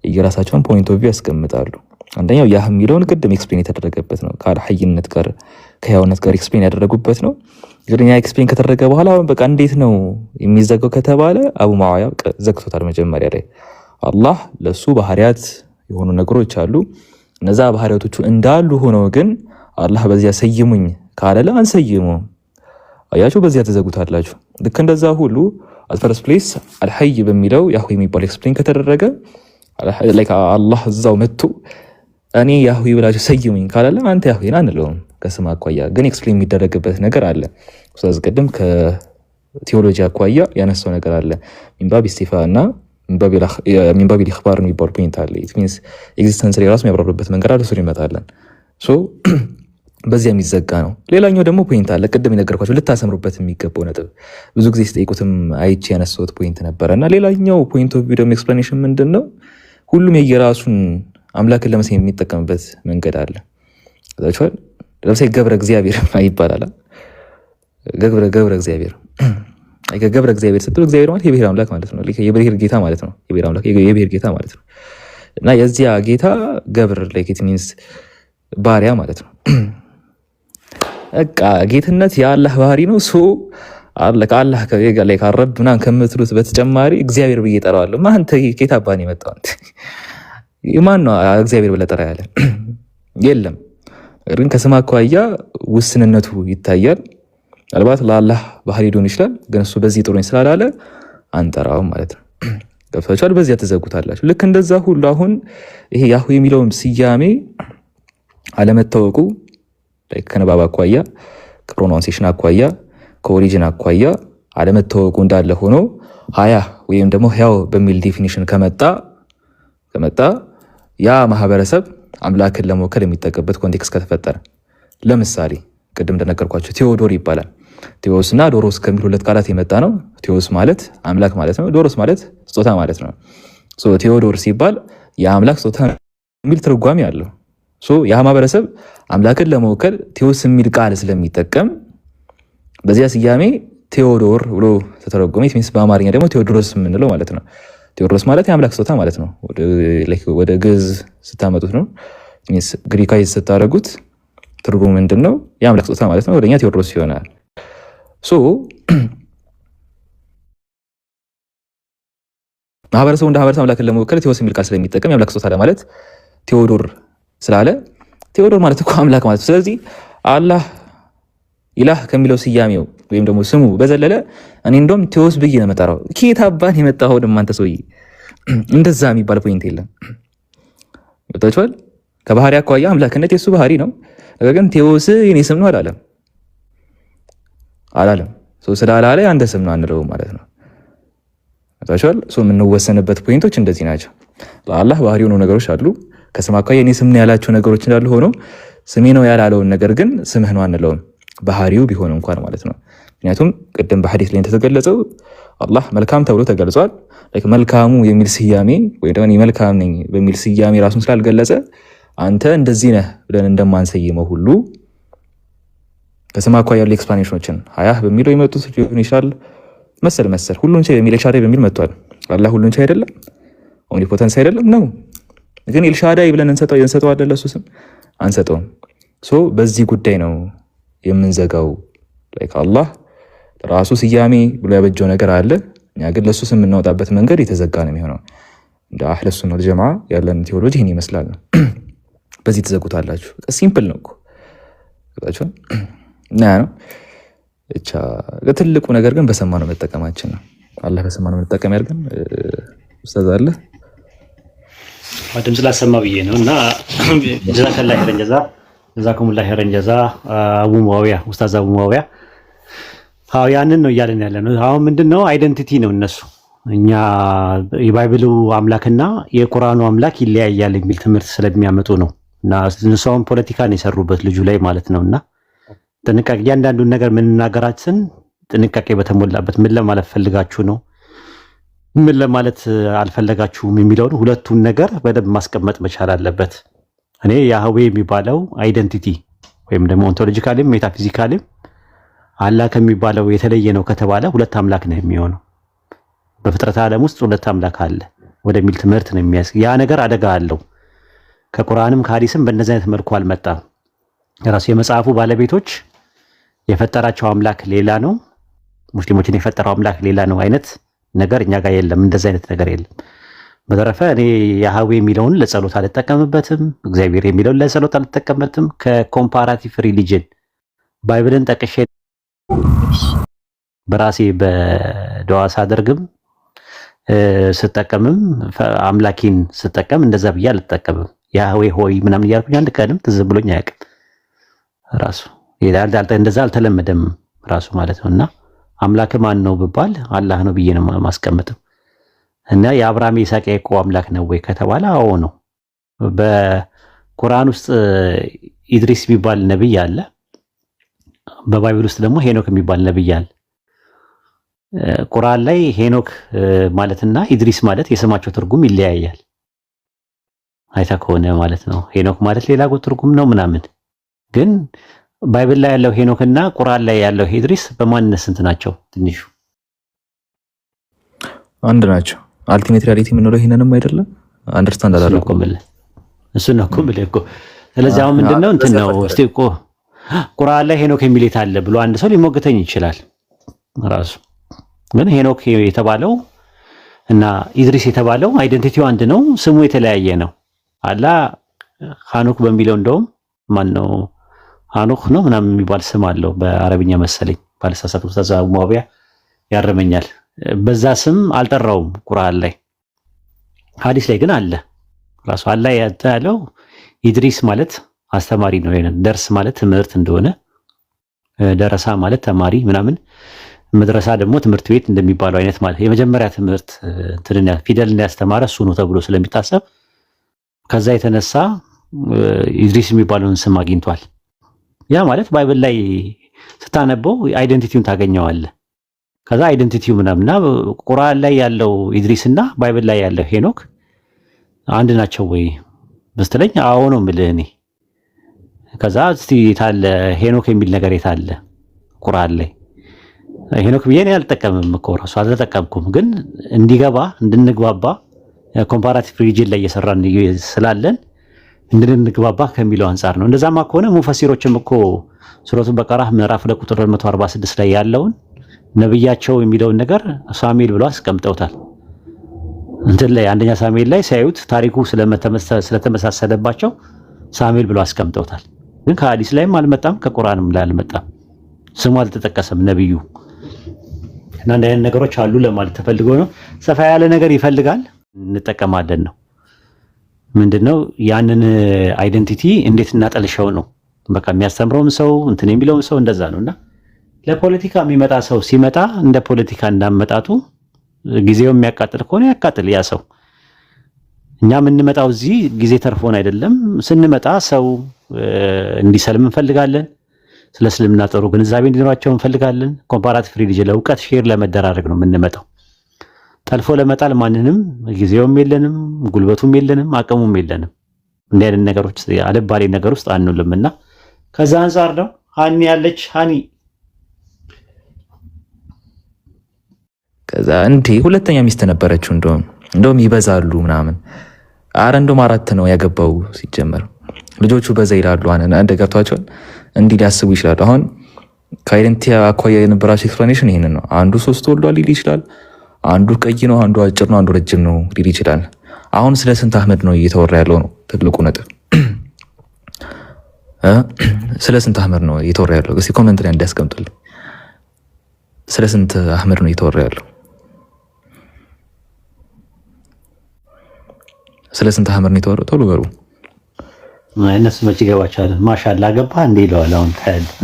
የራሳቸውን ፖይንት ኦፍ ቪው ያስቀምጣሉ። አንደኛው ያህ የሚለውን ቅድም ኤክስፕሌን የተደረገበት ነው። ከሐይነት ጋር ከህያውነት ጋር ኤክስፕሌን ያደረጉበት ነው። ግን ያ ኤክስፕሌን ከተደረገ በኋላ በቃ እንዴት ነው የሚዘጋው ከተባለ አቡ ሙዓዊያ ዘግቶታል። መጀመሪያ ላይ አላህ ለሱ ባህሪያት የሆኑ ነገሮች አሉ። እነዛ ባህሪያቶቹ እንዳሉ ሆነው ግን አላህ በዚያ ሰይሙኝ ካለ አንሰይሙም። አያችሁ በዚያ ተዘጉታላችሁ። ልክ እንደዛ ሁሉ ፈርስት ፕሌስ አልሐይ በሚለው ያሁ የሚባል ኤክስፕሌን ከተደረገ አላህ እዛው መጥቶ እኔ ያሁ ብላችሁ ሰይሙኝ ካለ አንተ ያሁ አንለውም። ከስም አኳያ ግን ኤክስፕሌን የሚደረግበት ነገር አለ። ስለዚህ ቅድም ከቴዎሎጂ አኳያ ያነሳው ነገር አለ። ሚንባብ ኢስቲፋ እና ሚንባብ ኢኽባር የሚባል ፖይንት አለ። ኢት ሚንስ ኤግዚስተንስ ላይ ራሱ የሚያብራሩበት መንገድ አለ። እሱ ይመጣለን። በዚያ የሚዘጋ ነው። ሌላኛው ደግሞ ፖይንት አለ። ቅድም የነገርኳችሁ ልታሰምሩበት የሚገባው ነጥብ ብዙ ጊዜ ሲጠይቁትም አይቼ ያነሳሁት ፖይንት ነበረ እና ሌላኛው ፖይንት ኦፍ ቪው ደግሞ ኤክስፕላኔሽን ምንድን ነው? ሁሉም የየራሱን አምላክን ለመሰየም የሚጠቀምበት መንገድ አለ። ታውቃላችሁ። ለምሳሌ ገብረ እግዚአብሔር ይባላል። ገብረ እግዚአብሔር ገብረ እግዚአብሔር ስትሉ እግዚአብሔር ማለት የብሔር አምላክ ማለት ነው። የብሔር ጌታ ማለት ነው። የብሔር አምላክ የብሔር ጌታ ማለት ነው። እና የዚያ ጌታ ገብር ላይክ ኢት ሚንስ ባሪያ ማለት ነው። በቃ ጌትነት የአላህ ባህሪ ነው። ከአላህ ላይ ካረብ ምናምን ከምትሉት በተጨማሪ እግዚአብሔር ብዬ እጠራዋለሁ። ማን ጌታ ባን የመጣው ማን ነው እግዚአብሔር ብለህ ጠራ ያለ የለም። ግን ከስም አኳያ ውስንነቱ ይታያል። ምናልባት ለአላህ ባህሪ ሊሆን ይችላል። ግን እሱ በዚህ ጥሩኝ ስላላለ አንጠራውም ማለት ነው። ገብታችኋል? በዚያ ተዘጉታላችሁ። ልክ እንደዛ ሁሉ አሁን ይሄ ያሁ የሚለውም ስያሜ አለመታወቁ ከንባብ አኳያ ከፕሮናንሴሽን አኳያ ከኦሪጂን አኳያ አለመታወቁ እንዳለ ሆኖ ሀያ ወይም ደግሞ ህያው በሚል ዴፊኒሽን ከመጣ ያ ማህበረሰብ አምላክን ለመወከል የሚጠቀምበት ኮንቴክስት ከተፈጠረ፣ ለምሳሌ ቅድም እንደነገርኳቸው ቴዎዶር ይባላል። ቴዎስ እና ዶሮስ ከሚል ሁለት ቃላት የመጣ ነው። ቴዎስ ማለት አምላክ ማለት ነው። ዶሮስ ማለት ስጦታ ማለት ነው። ቴዎዶር ሲባል የአምላክ ስጦታ የሚል ትርጓሜ አለው። ያ ማህበረሰብ አምላክን ለመወከል ቴዎስ የሚል ቃል ስለሚጠቀም በዚያ ስያሜ ቴዎዶር ብሎ ተተረጎመ። ሚንስ በአማርኛ ደግሞ ቴዎድሮስ የምንለው ማለት ነው። ቴዎድሮስ ማለት የአምላክ ስጦታ ማለት ነው። ወደ ግዕዝ ስታመጡት ነው። ሚንስ ግሪካዊ ስታደርጉት ትርጉሙ ምንድን ነው? የአምላክ ስጦታ ማለት ነው። ወደኛ ቴዎድሮስ ይሆናል። ማህበረሰቡ እንደ ማህበረሰብ አምላክን ለመወከል ቴዎስ የሚል ቃል ስለሚጠቀም የአምላክ ስጦታ ለማለት ቴዎዶር ስላለ ቴዎዶር ማለት እኮ አምላክ ማለት ነው። ስለዚህ አላህ ኢላህ ከሚለው ስያሜው ወይም ደግሞ ስሙ በዘለለ እኔ እንደውም ቴዎስ ብዬ ነው የምጠራው። ከየት አባን የመጣው ደግሞ አንተ ሰውዬ? እንደዛ የሚባል ፖይንት የለም። ወጣችኋል? ከባህሪ አኳያ አምላክነት የሱ ባህሪ ነው። ነገር ግን ቴዎስ የኔ ስም ነው አላለም። ስላላለ አንተ ስም ነው አንለው ማለት ነው። ወጣችኋል? የምንወሰንበት ፖይንቶች እንደዚህ ናቸው። ለአላህ ባህሪ የሆኑ ነገሮች አሉ። ከስም አኳያ የኔ ስም ነው ያላቸው ነገሮች እንዳሉ ሆኖ ስሜ ነው ያላለውን ነገር ግን ስምህ ነው አንለውም፣ ባህሪው ቢሆን እንኳን ማለት ነው። ምክንያቱም ቅድም በሐዲስ ላይ እንደተገለጸው አላህ መልካም ተብሎ ተገልጿል። መልካሙ የሚል ስያሜ ወይ ደግሞ መልካም ነኝ በሚል ስያሜ ራሱን ስላልገለጸ አንተ እንደዚህ ነህ ብለን እንደማንሰይመው ሁሉ ከስም አኳያ ያሉ ኤክስፕላኔሽኖችን ሀያህ በሚለው የመጡት ሊሆን ይችላል። መሰል ሁሉን ቻይ በሚል ኤልሻዳይ በሚል መጥቷል። አላህ ሁሉን ቻይ አይደለም፣ ኦምኒፖተንስ አይደለም ነው። ግን ኤልሻዳይ ብለን እንሰጠዋለን፣ ለሱ ስም አንሰጠውም። በዚህ ጉዳይ ነው የምንዘጋው። አላህ ራሱ ስያሜ ብሎ ያበጀው ነገር አለ። እኛ ግን ለሱ ስም የምናወጣበት መንገድ የተዘጋ ነው የሚሆነው። እንደ አህለ ሱና ወል ጀማዓ ያለን ቴዎሎጂ ይህን ይመስላል። በዚህ ተዘጉታላችሁ። ሲምፕል ነው እኮ ነው። ብቻ ትልቁ ነገር ግን በሰማነው መጠቀማችን ነው። አላህ በሰማነው መጠቀም ያድርገን። ኡስታዝ አለ ድምፅ ላሰማ ብዬ ነው እና ጀዛከላህ ኸይረን ጀዛ ጀዛኩሙላህ ኸይረን ጀዛ አቡ ሙአዊያ ኡስታዝ አቡ ሙአዊያ ያንን ነው እያለን ያለ ነው። አሁን ምንድነው አይደንቲቲ ነው እነሱ እኛ የባይብሉ አምላክና የቁርአኑ አምላክ ይለያያል የሚል ትምህርት ስለሚያመጡ ነው እና እነሱም ፖለቲካን የሰሩበት ልጁ ላይ ማለት ነውና ጥንቃቄ እያንዳንዱን ነገር ምንናገራችን ጥንቃቄ በተሞላበት ምን ለማለት ፈልጋችሁ ነው ምን ለማለት አልፈለጋችሁም የሚለውን ሁለቱን ነገር በደንብ ማስቀመጥ መቻል አለበት። እኔ ያህዌ የሚባለው አይደንቲቲ ወይም ደግሞ ኦንቶሎጂካሊም ሜታፊዚካሊም አላህ ከሚባለው የተለየ ነው ከተባለ ሁለት አምላክ ነው የሚሆነው። በፍጥረት ዓለም ውስጥ ሁለት አምላክ አለ ወደሚል ትምህርት ነው የሚያስገ ያ ነገር አደጋ አለው። ከቁርአንም ከሐዲስም በእነዚህ አይነት መልኩ አልመጣም። ራሱ የመጽሐፉ ባለቤቶች የፈጠራቸው አምላክ ሌላ ነው፣ ሙስሊሞችን የፈጠረው አምላክ ሌላ ነው አይነት ነገር እኛ ጋር የለም። እንደዚህ አይነት ነገር የለም። በተረፈ እኔ ያህዌ የሚለውን ለጸሎት አልጠቀምበትም፣ እግዚአብሔር የሚለውን ለጸሎት አልጠቀምበትም። ከኮምፓራቲቭ ሪሊጅን ባይብልን ጠቅሼ በራሴ በደዋ ሳደርግም ስጠቀምም አምላኪን ስጠቀም እንደዛ ብዬ አልጠቀምም። ያህዌ ሆይ ምናምን እያልኩኝ አንድ ቀንም ትዝ ብሎኝ አያውቅም። ራሱ እንደዛ አልተለመደም ራሱ ማለት ነውና አምላክ ማን ነው ብባል አላህ ነው ብዬ ነው ማስቀምጠው። እና የአብርሃም የይስሐቅ ያዕቆብ አምላክ ነው ወይ ከተባለ አዎ ነው። በቁርአን ውስጥ ኢድሪስ የሚባል ነብይ አለ። በባይብል ውስጥ ደግሞ ሄኖክ የሚባል ነብይ አለ። ቁርአን ላይ ሄኖክ ማለትና ኢድሪስ ማለት የስማቸው ትርጉም ይለያያል። አይታ ከሆነ ማለት ነው። ሄኖክ ማለት ሌላ ትርጉም ነው ምናምን፣ ግን ባይብል ላይ ያለው ሄኖክና ቁርአን ላይ ያለው ኢድሪስ በማንነት ስንት ናቸው? ትንሹ አንድ ናቸው። አልቲሜት ሪያሊቲ የምንለው ይሄንንም አይደለም አንደርስታንድ አላደረኩም። እሱ ነው እኮ የምልህ እኮ። ስለዚህ አሁን ምንድነው እንትን ነው እስቲ እኮ ቁርአን ላይ ሄኖክ የሚል አለ ብሎ አንድ ሰው ሊሞግተኝ ይችላል ራሱ። ግን ሄኖክ የተባለው እና ኢድሪስ የተባለው አይደንቲቲው አንድ ነው፣ ስሙ የተለያየ ነው። አላህ ሐኑክ በሚለው እንደውም ማን ነው ሐኑክ ነው ምናምን የሚባል ስም አለው በአረብኛ መሰለኝ ባለሳሳት ኡስታዝ ሙአዊያ ያረመኛል። በዛ ስም አልጠራውም ቁርአን ላይ። ሐዲስ ላይ ግን አለ ራሱ አላህ ያለው ኢድሪስ ማለት አስተማሪ ነው። ደርስ ማለት ትምህርት እንደሆነ፣ ደረሳ ማለት ተማሪ ምናምን፣ መድረሳ ደግሞ ትምህርት ቤት እንደሚባለው አይነት ማለት የመጀመሪያ ትምህርት ፊደል ያስተማረ እሱ ነው ተብሎ ስለሚታሰብ ከዛ የተነሳ ኢድሪስ የሚባለውን ስም አግኝቷል። ያ ማለት ባይብል ላይ ስታነበው አይደንቲቲውን ታገኘዋለህ። ከዛ አይደንቲቲው ምናምንና ቁርአን ላይ ያለው ኢድሪስ እና ባይብል ላይ ያለው ሄኖክ አንድ ናቸው ወይ ብትለኝ አዎ ነው የምልህ እኔ። ከዛ እስቲ የታለ ሄኖክ የሚል ነገር የታለ ቁርአን ላይ? ሄኖክ ብዬ እኔ አልጠቀምም እኮ ራሱ አልተጠቀምኩም፣ ግን እንዲገባ እንድንግባባ ኮምፓራቲቭ ሪሊጅን ላይ እየሰራን ስላለን እንድንግባባ ከሚለው አንጻር ነው። እንደዛማ ከሆነ ሙፈሲሮችም እኮ ሱረቱ በቀራ ምዕራፍ ቁጥር 146 ላይ ያለውን ነብያቸው የሚለውን ነገር ሳሙኤል ብለው አስቀምጠውታል። እንትን ላይ አንደኛ ሳሙኤል ላይ ሲያዩት ታሪኩ ስለተመሳሰለባቸው ሳሙኤል ብለው አስቀምጠውታል። ግን ከሐዲስ ላይም አልመጣም ከቁርአንም ላይ አልመጣም፣ ስሙ አልተጠቀሰም ነብዩ። እና እንደ አይነት ነገሮች አሉ ለማለት ተፈልጎ ነው። ሰፋ ያለ ነገር ይፈልጋል እንጠቀማለን ነው። ምንድነው ያንን አይደንቲቲ እንዴት እናጠልሸው ነው። በቃ የሚያስተምረውም ሰው እንትን የሚለውም ሰው እንደዛ ነውና ለፖለቲካ የሚመጣ ሰው ሲመጣ እንደ ፖለቲካ እንዳመጣጡ ጊዜው የሚያቃጥል ከሆነ ያቃጥል ያ ሰው። እኛ የምንመጣው እዚህ ጊዜ ተርፎን አይደለም። ስንመጣ ሰው እንዲሰልም እንፈልጋለን። ስለ እስልምና ጥሩ ግንዛቤ እንዲኖራቸው እንፈልጋለን። ኮምፓራቲቭ ሪሊጅን ለእውቀት ሼር ለመደራረግ ነው የምንመጣው። ጠልፎ ለመጣል ማንንም ጊዜውም የለንም፣ ጉልበቱም የለንም፣ አቅሙም የለንም። እንዲህ አይነት ነገሮች አልባሌ ነገር ውስጥ አንውልምና ከዛ አንፃር ነው ሃኒ ያለች ሃኒ ከዛ እንዴ ሁለተኛ ሚስት ነበረችው። እንደውም ይበዛሉ ምናምን። አረ እንደውም 4 ነው ያገባው ሲጀመር። ልጆቹ በዛ ይላሉ። አንደ ገብቷቸዋል። እንዲህ ሊያስቡ ይችላሉ። አሁን ከአይደንቲቲ አኳያ የነበራቸው ኤክስፕላኔሽን ይሄንን ነው። አንዱ 3 ወልዷል ሊል ይችላል። አንዱ ቀይ ነው፣ አንዱ አጭር ነው፣ አንዱ ረጅም ነው ሊል ይችላል። አሁን ስለ ስንት አህመድ ነው እየተወራ ያለው ነው ትልቁ ነጥብ። ስለ ስንት አህመድ ነው እየተወራ ያለው? እስኪ ኮሜንት ላይ እንዲያስቀምጡልኝ። ስለ ስንት አህመድ ነው እየተወራ ያለው? ስለ ስንት አህመድ ነው የተወራው? ቶሎ በሩ። እነሱ መች ይገባቸዋል። ማሻአላ ገባ እንዴ ይለዋል። አሁን ታያለህ።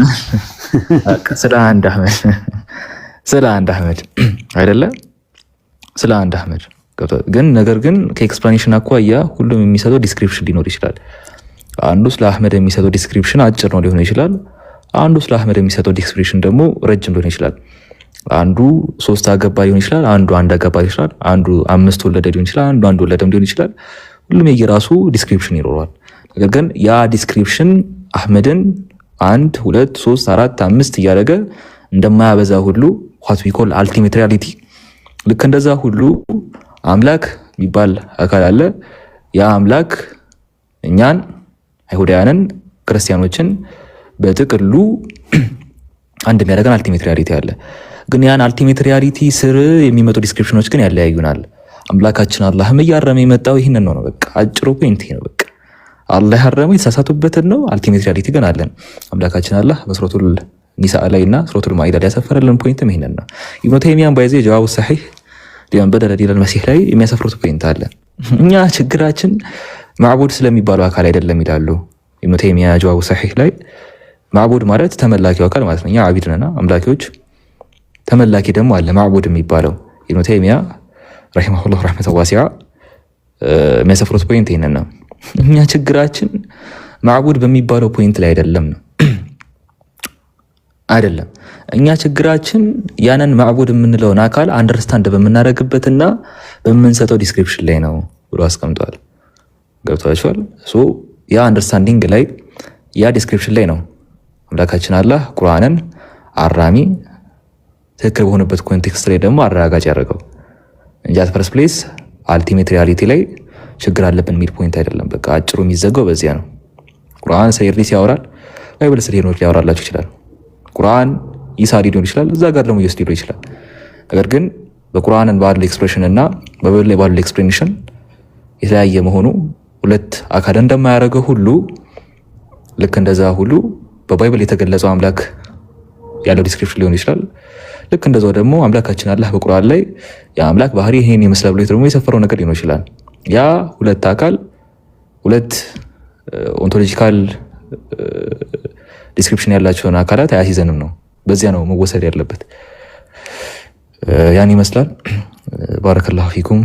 ስለ አንድ አህመድ አይደለም፣ ስለ አንድ አህመድ ግን ነገር ግን ከኤክስፕላኔሽን አኳያ ሁሉም የሚሰጠው ዲስክሪፕሽን ሊኖር ይችላል። አንዱ ስለ አህመድ የሚሰጠው ዲስክሪፕሽን አጭር ነው ሊሆን ይችላል። አንዱ ስለ አህመድ የሚሰጠው ዲስክሪፕሽን ደግሞ ረጅም ሊሆን ይችላል። አንዱ 3 አገባ ሊሆን ይችላል። አንዱ 1 አገባ ሊሆን ይችላል። አንዱ 5 ወለደ ሊሆን ይችላል። አንዱ 1 ወለደም ሊሆን ይችላል። ሁሉም የየራሱ ዲስክሪፕሽን ይኖረዋል። ነገር ግን ያ ዲስክሪፕሽን አህመድን 1 2 3 4 5 እያደረገ እንደማያበዛ ሁሉ what we call ultimate reality ልክ እንደዛ ሁሉ አምላክ የሚባል አካል አለ። ያ አምላክ እኛን አይሁዳውያንን ክርስቲያኖችን በጥቅሉ አንድ የሚያደርገን አልቲሜት ሪያሊቲ አለ። ግን ያን አልቲሜት ሪያሊቲ ስር የሚመጡ ዲስክሪፕሽኖች ግን ያለያዩናል። አምላካችን አላህም እያረመ የመጣው ይህንን ነው። በቃ አጭሩ ፖይንት ነው። በቃ አላህ ያረመው የተሳሳቱበትን ነው። አልቲሜት ሪያሊቲ ግን አለን። አምላካችን አላህ በሱረቱል ኒሳ ላይና ሱረቱል ማኢዳ ላይ ያሰፈረልን ፖይንትም ይሄንን ነው። ኢብኑ ተይሚያን ባይዜ ጀዋቡ ሰሒህ ሊመን በደለ ዲነል መሲህ ላይ የሚያሰፍሩት ፖይንት አለ። እኛ ችግራችን ማዕቡድ ስለሚባለው አካል አይደለም ይላሉ ኢብኑ ተይሚያ ጀዋቡ ሰሒህ ላይ። ማዕቡድ ማለት ተመላኪው አካል ማለት ነው። እኛ አቢድ ነና አምላኪዎች፣ ተመላኪ ደግሞ አለ ማዕቡድ የሚባለው። ኢብኑ ተይሚያ ረሂመሁላህ ረህመተ ዋሲዓ የሚያሰፍሩት ፖይንት ይሄንን ነው። እኛ ችግራችን ማዕቡድ በሚባለው ፖይንት ላይ አይደለም ነው አይደለም። እኛ ችግራችን ያንን ማዕቡድ የምንለውን አካል አንደርስታንድ በምናደርግበትና በምንሰጠው ዲስክሪፕሽን ላይ ነው ብሎ አስቀምጧል። ገብቷችኋል? ያ አንደርስታንዲንግ ላይ ያ ዲስክሪፕሽን ላይ ነው አምላካችን አላህ ቁርአንን አራሚ ትክክል በሆነበት ኮንቴክስት ላይ ደግሞ አረጋጋጭ ያደረገው እንጂ አት ፈርስት ፕሌስ አልቲሜት ሪያሊቲ ላይ ችግር አለብን የሚል ፖይንት አይደለም። በቃ አጭሩ የሚዘጋው በዚያ ነው። ቁርአን ስለ ኢድሪስ ያወራል፣ ባይብል ስለ ሄኖክ ሊያወራላችሁ ይችላል። ቁርአን ኢሳ ሊሆን ይችላል፣ እዛ ጋር ደግሞ ኢየሱስ ሊሆን ይችላል። ነገር ግን በቁርአንን ባለው ኤክስፕሬሽን እና በባይብል ላይ ባለው ኤክስፕሌኔሽን የተለያየ መሆኑ ሁለት አካል እንደማያደርገው ሁሉ ልክ እንደዛ ሁሉ በባይብል የተገለጸው አምላክ ያለው ዲስክሪፕሽን ሊሆን ይችላል። ልክ እንደዛው ደግሞ አምላካችን አላህ በቁርአን ላይ የአምላክ ባህሪ ይሄን ይመስላል ብሎ ደግሞ የሰፈረው ነገር ሊሆን ይችላል። ያ ሁለት አካል ሁለት ኦንቶሎጂካል ዲስክሪፕሽን ያላቸውን አካላት አያሲዘንም ነው። በዚያ ነው መወሰድ ያለበት። ያን ይመስላል። ባረከላሁ ፊኩም።